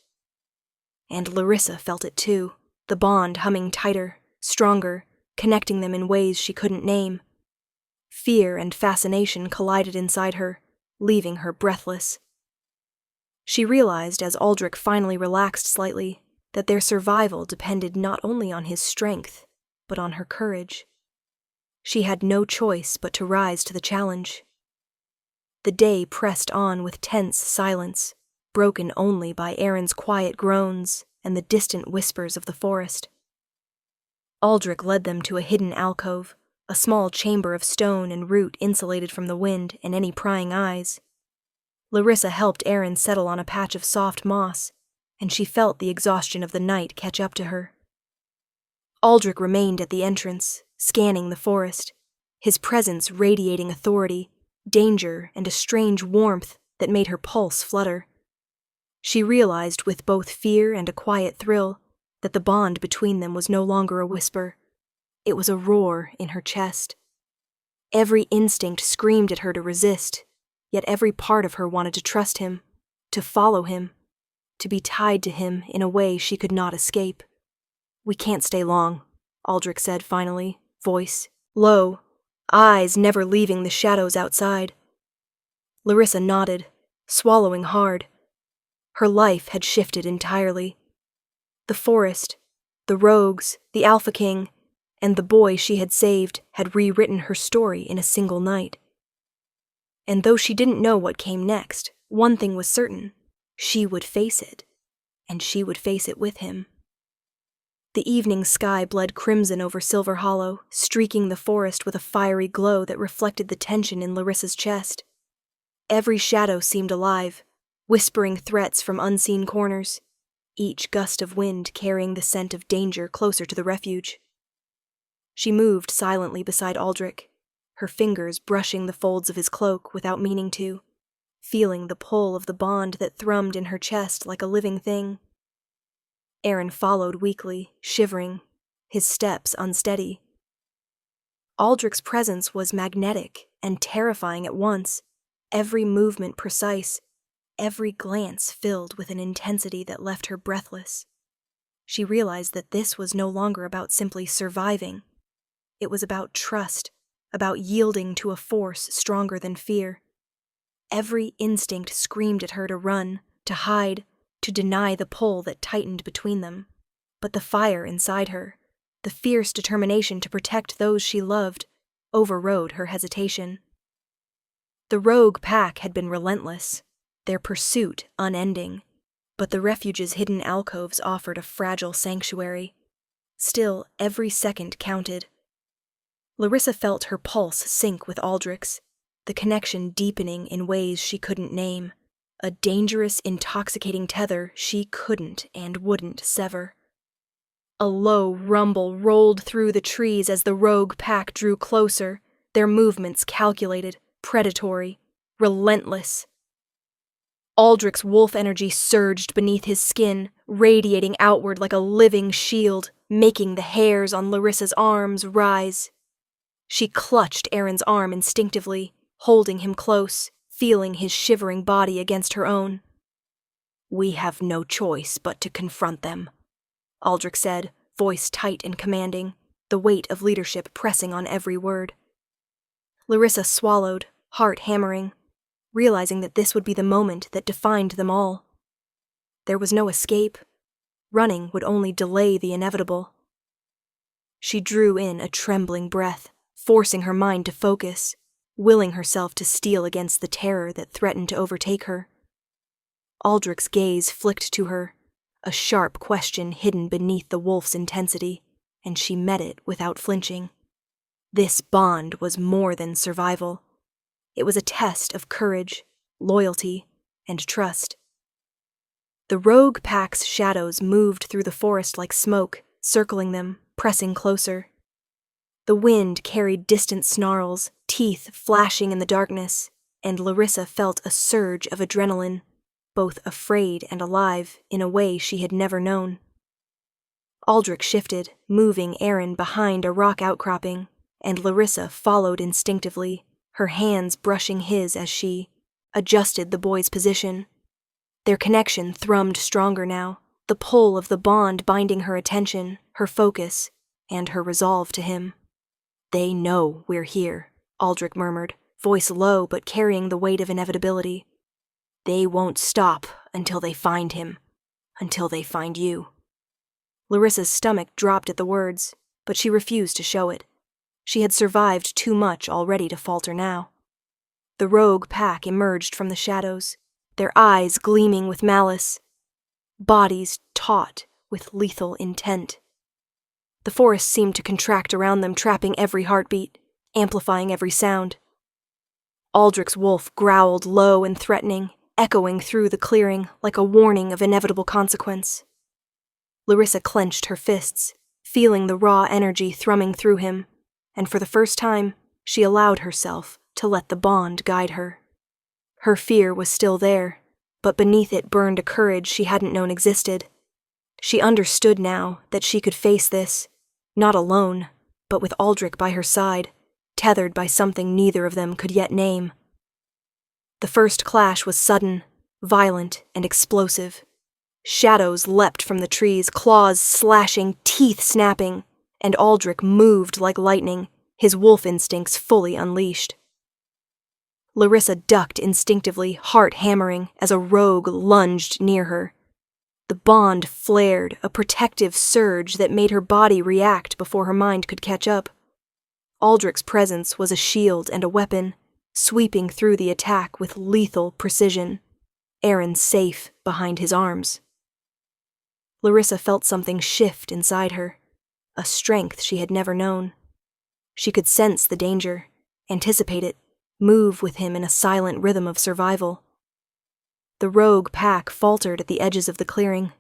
And Larissa felt it too, the bond humming tighter, stronger, connecting them in ways she couldn't name. Fear and fascination collided inside her, leaving her breathless. She realized as Aldrich finally relaxed slightly that their survival depended not only on his strength, but on her courage. She had no choice but to rise to the challenge. The day pressed on with tense silence, broken only by Aaron's quiet groans and the distant whispers of the forest. Aldrich led them to a hidden alcove, a small chamber of stone and root insulated from the wind and any prying eyes. Larissa helped Aaron settle on a patch of soft moss, and she felt the exhaustion of the night catch up to her. Aldrich remained at the entrance, scanning the forest, his presence radiating authority, danger, and a strange warmth that made her pulse flutter. She realized with both fear and a quiet thrill that the bond between them was no longer a whisper. It was a roar in her chest. Every instinct screamed at her to resist, yet every part of her wanted to trust him, to follow him, to be tied to him in a way she could not escape. "We can't stay long," Aldrich said finally, voice low, eyes never leaving the shadows outside. Larissa nodded, swallowing hard. Her life had shifted entirely. The forest, the rogues, the Alpha King, and the boy she had saved had rewritten her story in a single night. And though she didn't know what came next, one thing was certain: she would face it, and she would face it with him. The evening sky bled crimson over Silver Hollow, streaking the forest with a fiery glow that reflected the tension in Larissa's chest. Every shadow seemed alive, whispering threats from unseen corners, each gust of wind carrying the scent of danger closer to the refuge. She moved silently beside Aldrich, her fingers brushing the folds of his cloak without meaning to, feeling the pull of the bond that thrummed in her chest like a living thing. Aaron followed weakly, shivering, his steps unsteady. Aldrich's presence was magnetic and terrifying at once, every movement precise, every glance filled with an intensity that left her breathless. She realized that this was no longer about simply surviving. It was about trust, about yielding to a force stronger than fear. Every instinct screamed at her to run, to hide, to deny the pull that tightened between them, but the fire inside her, the fierce determination to protect those she loved, overrode her hesitation. The rogue pack had been relentless, their pursuit unending, but the refuge's hidden alcoves offered a fragile sanctuary. Still, every second counted. Larissa felt her pulse sync with Aldrich's, the connection deepening in ways she couldn't name, a dangerous, intoxicating tether she couldn't and wouldn't sever. A low rumble rolled through the trees as the rogue pack drew closer, their movements calculated, predatory, relentless. Aldrich's wolf energy surged beneath his skin, radiating outward like a living shield, making the hairs on Larissa's arms rise. She clutched Aaron's arm instinctively, holding him close, feeling his shivering body against her own. "We have no choice but to confront them," Aldrich said, voice tight and commanding, the weight of leadership pressing on every word. Larissa swallowed, heart hammering, realizing that this would be the moment that defined them all. There was no escape. Running would only delay the inevitable. She drew in a trembling breath, forcing her mind to focus, willing herself to steel against the terror that threatened to overtake her. Aldrich's gaze flicked to her, a sharp question hidden beneath the wolf's intensity, and she met it without flinching. This bond was more than survival. It was a test of courage, loyalty, and trust. The rogue pack's shadows moved through the forest like smoke, circling them, pressing closer. The wind carried distant snarls, teeth flashing in the darkness, and Larissa felt a surge of adrenaline, both afraid and alive in a way she had never known. Aldrich shifted, moving Aaron behind a rock outcropping, and Larissa followed instinctively, her hands brushing his as she adjusted the boy's position. Their connection thrummed stronger now, the pull of the bond binding her attention, her focus, and her resolve to him. "They know we're here," Aldrich murmured, voice low but carrying the weight of inevitability. "They won't stop until they find him, until they find you." Larissa's stomach dropped at the words, but she refused to show it. She had survived too much already to falter now. The rogue pack emerged from the shadows, their eyes gleaming with malice, bodies taut with lethal intent. The forest seemed to contract around them, trapping every heartbeat, amplifying every sound. Aldrich's wolf growled low and threatening, echoing through the clearing like a warning of inevitable consequence. Larissa clenched her fists, feeling the raw energy thrumming through him, and for the first time, she allowed herself to let the bond guide her. Her fear was still there, but beneath it burned a courage she hadn't known existed. She understood now that she could face this, not alone, but with Aldrich by her side, tethered by something neither of them could yet name. The first clash was sudden, violent, and explosive. Shadows leapt from the trees, claws slashing, teeth snapping, and Aldrich moved like lightning, his wolf instincts fully unleashed. Larissa ducked instinctively, heart hammering, as a rogue lunged near her. The bond flared, a protective surge that made her body react before her mind could catch up. Aldrich's presence was a shield and a weapon, sweeping through the attack with lethal precision, Aaron safe behind his arms. Larissa felt something shift inside her, a strength she had never known. She could sense the danger, anticipate it, move with him in a silent rhythm of survival. The rogue pack faltered at the edges of the clearing,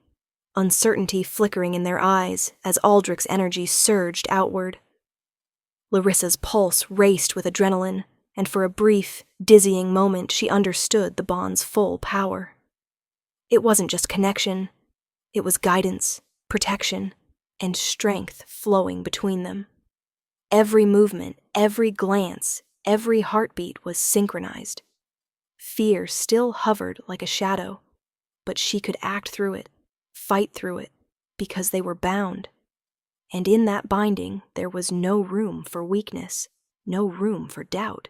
uncertainty flickering in their eyes as Aldrich's energy surged outward. Larissa's pulse raced with adrenaline, and for a brief, dizzying moment she understood the bond's full power. It wasn't just connection, it was guidance, protection, and strength flowing between them. Every movement, every glance, every heartbeat was synchronized. Fear still hovered like a shadow, but she could act through it, fight through it, because they were bound. And in that binding, there was no room for weakness, no room for doubt.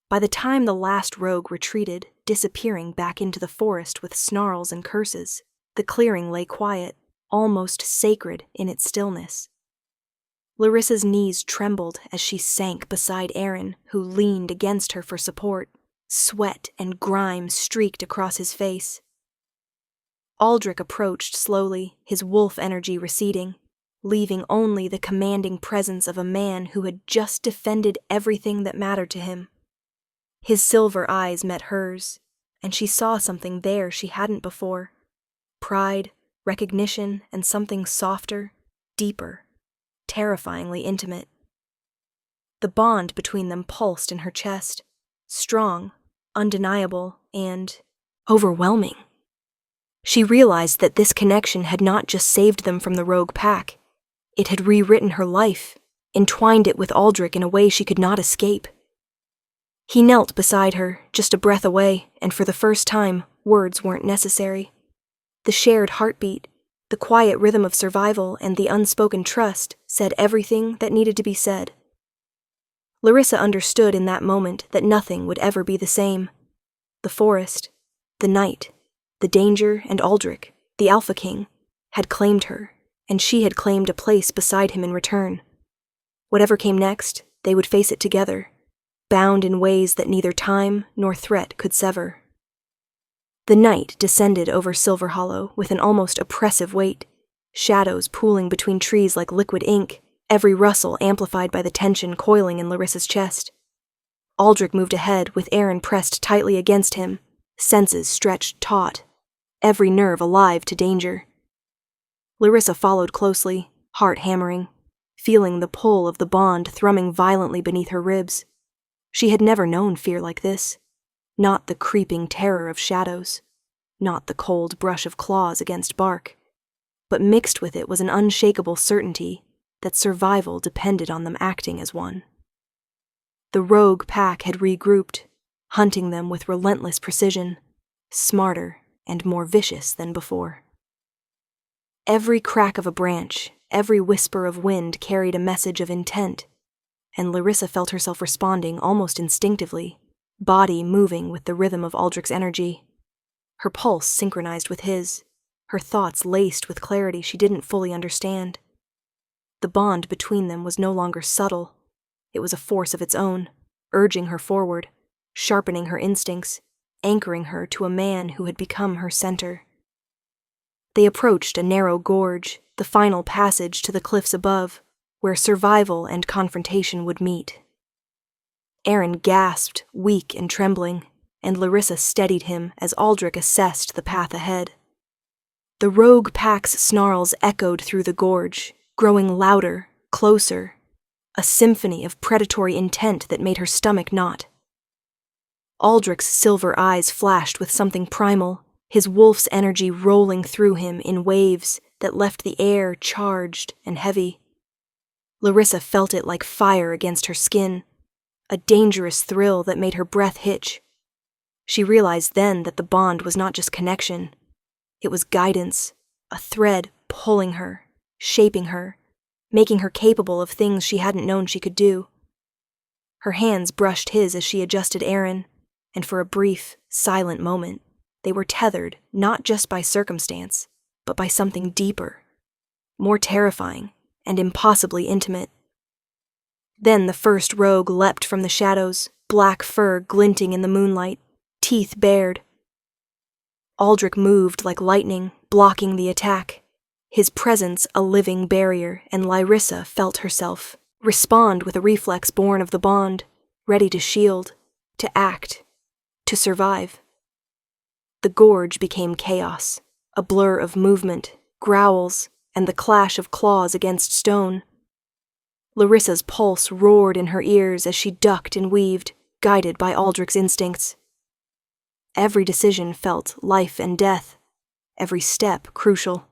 By the time the last rogue retreated, disappearing back into the forest with snarls and curses. The clearing lay quiet, almost sacred in its stillness. Larissa's knees trembled as she sank beside Aaron, who leaned against her for support. Sweat and grime streaked across his face. Aldrich approached slowly, his wolf energy receding, leaving only the commanding presence of a man who had just defended everything that mattered to him. His silver eyes met hers, and she saw something there she hadn't before. Pride, recognition, and something softer, deeper, terrifyingly intimate. The bond between them pulsed in her chest, strong, undeniable, and overwhelming. She realized that this connection had not just saved them from the rogue pack. It had rewritten her life, entwined it with Aldrich in a way she could not escape. He knelt beside her, just a breath away, and for the first time, words weren't necessary. The shared heartbeat, the quiet rhythm of survival, and the unspoken trust said everything that needed to be said. Larissa understood in that moment that nothing would ever be the same. The forest, the night, the danger, and Aldrich, the Alpha King, had claimed her, and she had claimed a place beside him in return. Whatever came next, they would face it together, bound in ways that neither time nor threat could sever. The night descended over Silver Hollow with an almost oppressive weight, shadows pooling between trees like liquid ink, every rustle amplified by the tension coiling in Larissa's chest. Aldrich moved ahead with Aaron pressed tightly against him, senses stretched taut, every nerve alive to danger. Larissa followed closely, heart hammering, feeling the pull of the bond thrumming violently beneath her ribs. She had never known fear like this. Not the creeping terror of shadows, not the cold brush of claws against bark, but mixed with it was an unshakable certainty that survival depended on them acting as one. The rogue pack had regrouped, hunting them with relentless precision, smarter and more vicious than before. Every crack of a branch, every whisper of wind carried a message of intent, and Larissa felt herself responding almost instinctively, body moving with the rhythm of Aldrich's energy. Her pulse synchronized with his, her thoughts laced with clarity she didn't fully understand. The bond between them was no longer subtle. It was a force of its own, urging her forward, sharpening her instincts, anchoring her to a man who had become her center. They approached a narrow gorge, the final passage to the cliffs above, where survival and confrontation would meet. Aaron gasped, weak and trembling, and Larissa steadied him as Aldrich assessed the path ahead. The rogue pack's snarls echoed through the gorge, growing louder, closer, a symphony of predatory intent that made her stomach knot. Aldrich's silver eyes flashed with something primal, his wolf's energy rolling through him in waves that left the air charged and heavy. Larissa felt it like fire against her skin, a dangerous thrill that made her breath hitch. She realized then that the bond was not just connection. It was guidance, a thread pulling her, shaping her, making her capable of things she hadn't known she could do. Her hands brushed his as she adjusted Aaron, and for a brief, silent moment, they were tethered not just by circumstance, but by something deeper, more terrifying, and impossibly intimate. Then the first rogue leapt from the shadows, black fur glinting in the moonlight, teeth bared. Aldrich moved like lightning, blocking the attack, his presence a living barrier, and Larissa felt herself respond with a reflex born of the bond, ready to shield, to act, to survive. The gorge became chaos, a blur of movement, growls, and the clash of claws against stone. Larissa's pulse roared in her ears as she ducked and weaved, guided by Aldrich's instincts. Every decision felt life and death, every step crucial.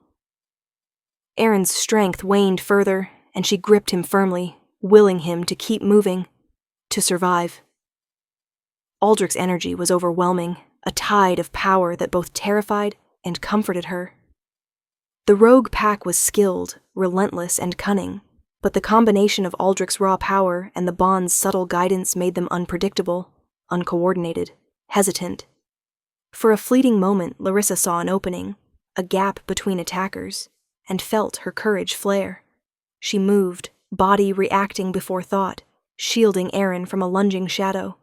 Aaron's strength waned further, and she gripped him firmly, willing him to keep moving, to survive. Aldrich's energy was overwhelming, a tide of power that both terrified and comforted her. The rogue pack was skilled, relentless, and cunning, but the combination of Aldrich's raw power and the bond's subtle guidance made them unpredictable, uncoordinated, hesitant, For a fleeting moment, Larissa saw an opening, a gap between attackers, and felt her courage flare. She moved, body reacting before thought, shielding Aaron from a lunging shadow.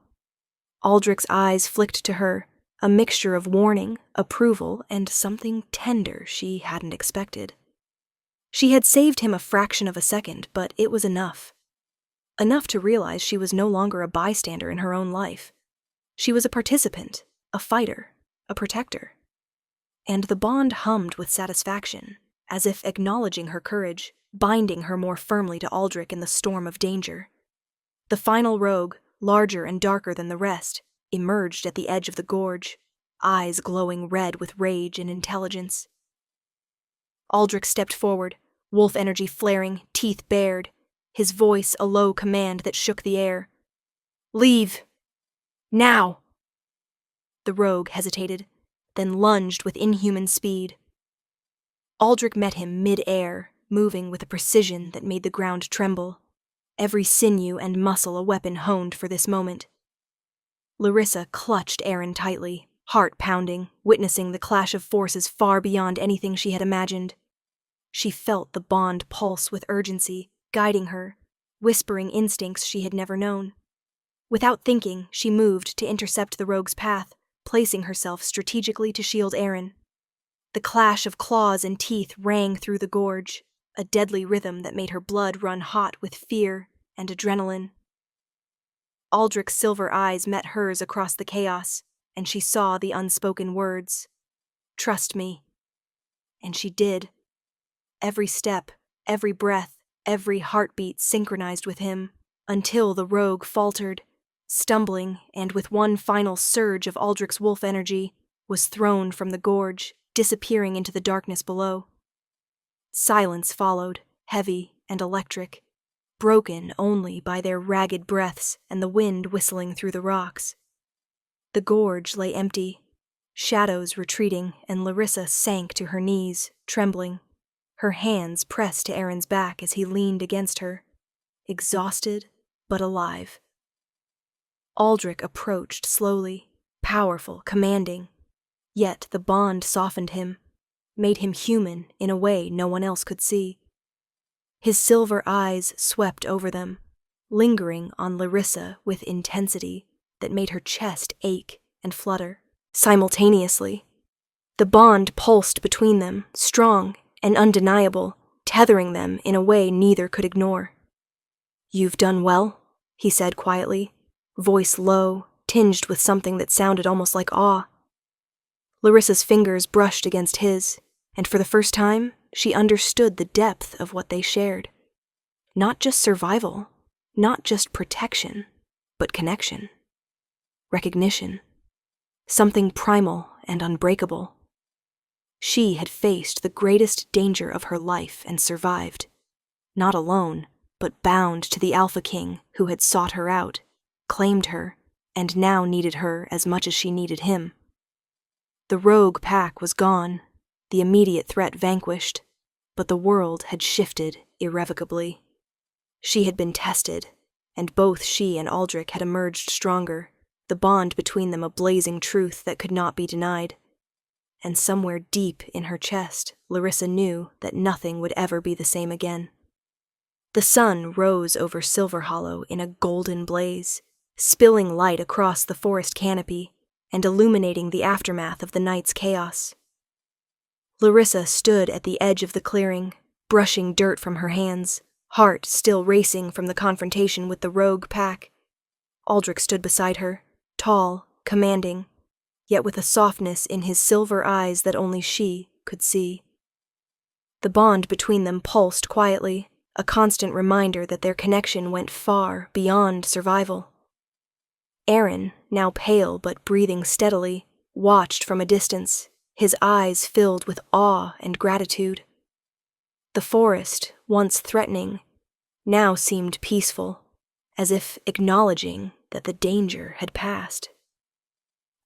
Aldrich's eyes flicked to her, a mixture of warning, approval, and something tender she hadn't expected. She had saved him a fraction of a second, but it was enough. Enough to realize she was no longer a bystander in her own life. She was a participant, a fighter, a protector. And the bond hummed with satisfaction, as if acknowledging her courage, binding her more firmly to Aldrich in the storm of danger. The final rogue, larger and darker than the rest, emerged at the edge of the gorge, eyes glowing red with rage and intelligence. Aldrich stepped forward, wolf energy flaring, teeth bared, his voice a low command that shook the air. "Leave! Now!" The rogue hesitated, then lunged with inhuman speed. Aldrich met him mid-air, moving with a precision that made the ground tremble, every sinew and muscle a weapon honed for this moment. Larissa clutched Aaron tightly, heart pounding, witnessing the clash of forces far beyond anything she had imagined. She felt the bond pulse with urgency, guiding her, whispering instincts she had never known. Without thinking, she moved to intercept the rogue's path, placing herself strategically to shield Aaron. The clash of claws and teeth rang through the gorge, a deadly rhythm that made her blood run hot with fear and adrenaline. Aldrich's silver eyes met hers across the chaos, and she saw the unspoken words, "Trust me." And she did. Every step, every breath, every heartbeat synchronized with him, until the rogue faltered, stumbling, and with one final surge of Aldrich's wolf energy, was thrown from the gorge, disappearing into the darkness below. Silence followed, heavy and electric, broken only by their ragged breaths and the wind whistling through the rocks. The gorge lay empty, shadows retreating, and Larissa sank to her knees, trembling, her hands pressed to Aaron's back as he leaned against her, exhausted but alive. Aldrich approached slowly, powerful, commanding, yet the bond softened him, made him human in a way no one else could see. His silver eyes swept over them, lingering on Larissa with intensity that made her chest ache and flutter. Simultaneously, the bond pulsed between them, strong and undeniable, tethering them in a way neither could ignore. "You've done well," he said quietly, voice low, tinged with something that sounded almost like awe. Larissa's fingers brushed against his, and for the first time, she understood the depth of what they shared. Not just survival, not just protection, but connection. Recognition. Something primal and unbreakable. She had faced the greatest danger of her life and survived. Not alone, but bound to the Alpha King who had sought her out, claimed her, and now needed her as much as she needed him. The rogue pack was gone, the immediate threat vanquished, but the world had shifted irrevocably. She had been tested, and both she and Aldrich had emerged stronger, the bond between them a blazing truth that could not be denied. And somewhere deep in her chest, Larissa knew that nothing would ever be the same again. The sun rose over Silver Hollow in a golden blaze, spilling light across the forest canopy and illuminating the aftermath of the night's chaos. Larissa stood at the edge of the clearing, brushing dirt from her hands, heart still racing from the confrontation with the rogue pack. Aldrich stood beside her, tall, commanding, yet with a softness in his silver eyes that only she could see. The bond between them pulsed quietly, a constant reminder that their connection went far beyond survival. Aaron, now pale but breathing steadily, watched from a distance, his eyes filled with awe and gratitude. The forest, once threatening, now seemed peaceful, as if acknowledging that the danger had passed.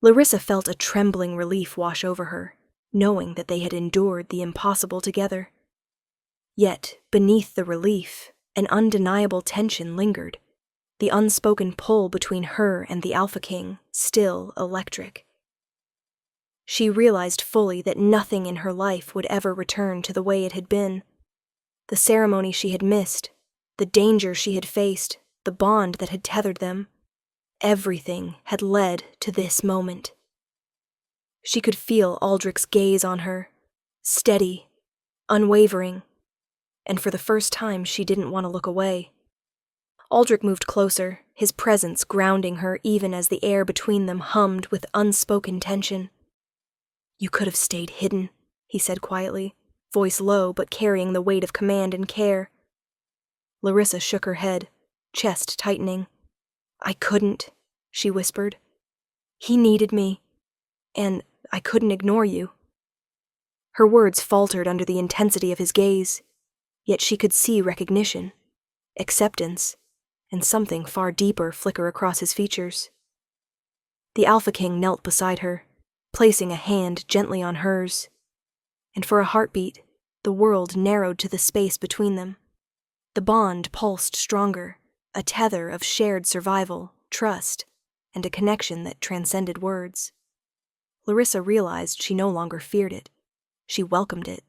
Larissa felt a trembling relief wash over her, knowing that they had endured the impossible together. Yet, beneath the relief, an undeniable tension lingered, the unspoken pull between her and the Alpha King still electric. She realized fully that nothing in her life would ever return to the way it had been. The ceremony she had missed, the danger she had faced, the bond that had tethered them, everything had led to this moment. She could feel Aldrich's gaze on her, steady, unwavering, and for the first time she didn't want to look away. Aldrich moved closer, his presence grounding her even as the air between them hummed with unspoken tension. "You could have stayed hidden," he said quietly, voice low but carrying the weight of command and care. Larissa shook her head, chest tightening. "I couldn't," she whispered. "He needed me, and I couldn't ignore you." Her words faltered under the intensity of his gaze, yet she could see recognition, acceptance, and something far deeper flicker across his features. The Alpha King knelt beside her, placing a hand gently on hers, and for a heartbeat, the world narrowed to the space between them. The bond pulsed stronger, a tether of shared survival, trust, and a connection that transcended words. Larissa realized she no longer feared it. She welcomed it.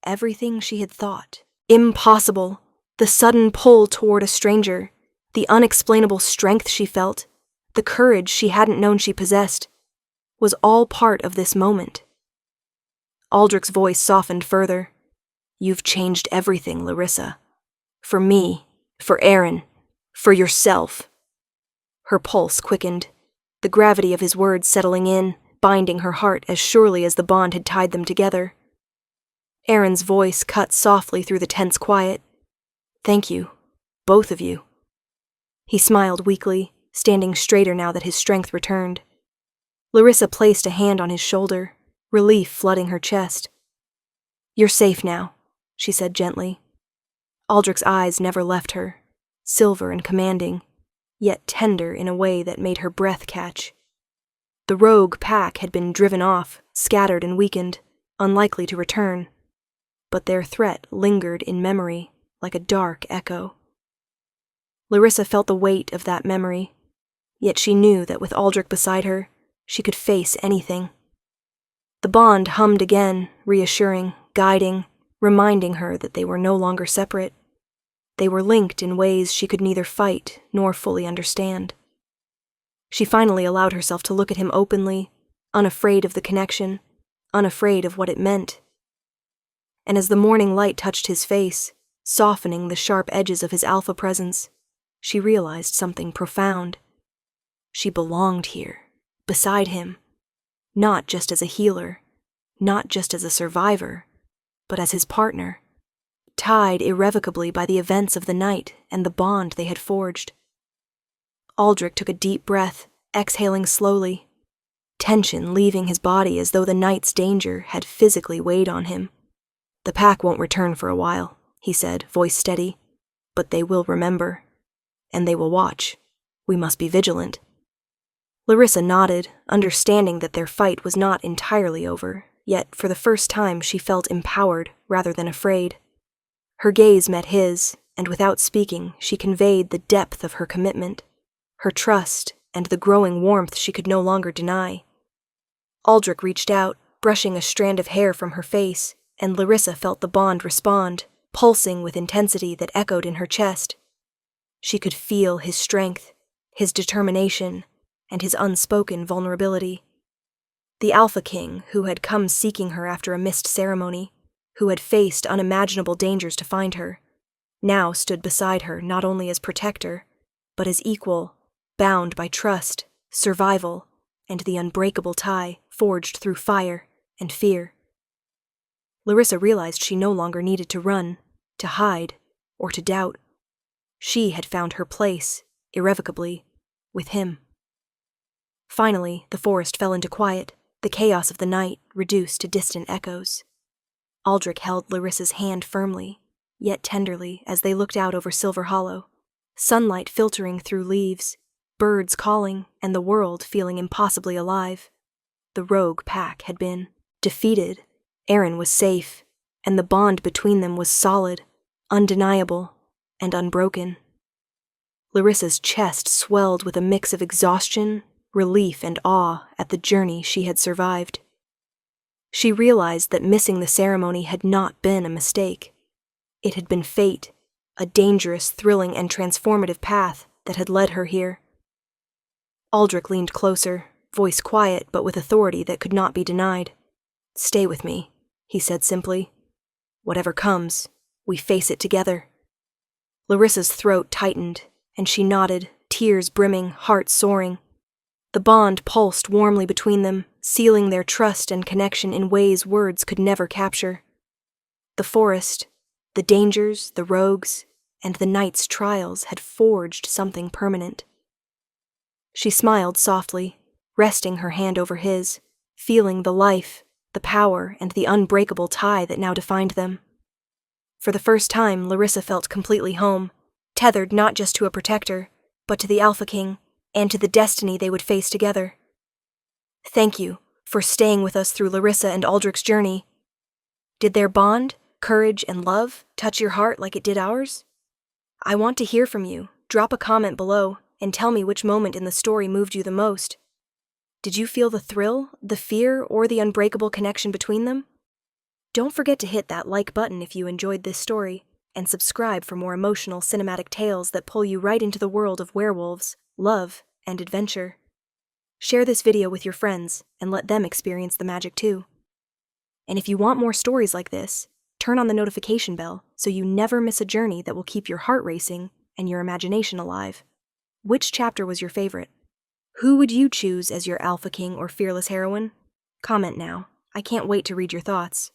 Everything she had thought impossible, the sudden pull toward a stranger, the unexplainable strength she felt, the courage she hadn't known she possessed, was all part of this moment. Aldrich's voice softened further. "You've changed everything, Larissa. For me, for Aaron, for yourself." Her pulse quickened, the gravity of his words settling in, binding her heart as surely as the bond had tied them together. Aaron's voice cut softly through the tense quiet. "Thank you, both of you." He smiled weakly, standing straighter now that his strength returned. Larissa placed a hand on his shoulder, relief flooding her chest. "You're safe now," she said gently. Aldrich's eyes never left her, silver and commanding, yet tender in a way that made her breath catch. The rogue pack had been driven off, scattered and weakened, unlikely to return, but their threat lingered in memory like a dark echo. Larissa felt the weight of that memory, yet she knew that with Aldrich beside her, she could face anything. The bond hummed again, reassuring, guiding, reminding her that they were no longer separate. They were linked in ways she could neither fight nor fully understand. She finally allowed herself to look at him openly, unafraid of the connection, unafraid of what it meant. And as the morning light touched his face, softening the sharp edges of his alpha presence, she realized something profound. She belonged here, beside him, not just as a healer, not just as a survivor, but as his partner, tied irrevocably by the events of the night and the bond they had forged. Aldrich took a deep breath, exhaling slowly, tension leaving his body as though the night's danger had physically weighed on him. "The pack won't return for a while," he said, voice steady, "but they will remember, and they will watch. We must be vigilant." Larissa nodded, understanding that their fight was not entirely over, yet for the first time she felt empowered rather than afraid. Her gaze met his, and without speaking, she conveyed the depth of her commitment, her trust, and the growing warmth she could no longer deny. Aldrich reached out, brushing a strand of hair from her face, and Larissa felt the bond respond, pulsing with intensity that echoed in her chest. She could feel his strength, his determination, and his unspoken vulnerability. The Alpha King, who had come seeking her after a missed ceremony, who had faced unimaginable dangers to find her, now stood beside her not only as protector, but as equal, bound by trust, survival, and the unbreakable tie forged through fire and fear. Larissa realized she no longer needed to run, to hide, or to doubt. She had found her place, irrevocably, with him. Finally, the forest fell into quiet, the chaos of the night reduced to distant echoes. Aldrich held Larissa's hand firmly, yet tenderly, as they looked out over Silver Hollow, sunlight filtering through leaves, birds calling, and the world feeling impossibly alive. The rogue pack had been defeated, Aaron was safe, and the bond between them was solid, undeniable, and unbroken. Larissa's chest swelled with a mix of exhaustion, relief and awe at the journey she had survived. She realized that missing the ceremony had not been a mistake. It had been fate, a dangerous, thrilling, and transformative path that had led her here. Aldrich leaned closer, voice quiet but with authority that could not be denied. "Stay with me," he said simply. "Whatever comes, we face it together." Larissa's throat tightened, and she nodded, tears brimming, heart soaring. The bond pulsed warmly between them, sealing their trust and connection in ways words could never capture. The forest, the dangers, the rogues, and the night's trials had forged something permanent. She smiled softly, resting her hand over his, feeling the life, the power, and the unbreakable tie that now defined them. For the first time, Larissa felt completely home, tethered not just to a protector, but to the Alpha King, and to the destiny they would face together. "Thank you for staying with us through Larissa and Aldrich's journey. Did their bond, courage, and love touch your heart like it did ours? I want to hear from you. Drop a comment below and tell me which moment in the story moved you the most. Did you feel the thrill, the fear, or the unbreakable connection between them? Don't forget to hit that like button if you enjoyed this story, and subscribe for more emotional cinematic tales that pull you right into the world of werewolves, love, and adventure. Share this video with your friends and let them experience the magic too. And if you want more stories like this, turn on the notification bell so you never miss a journey that will keep your heart racing and your imagination alive. Which chapter was your favorite? Who would you choose as your Alpha King or fearless heroine? Comment now. I can't wait to read your thoughts.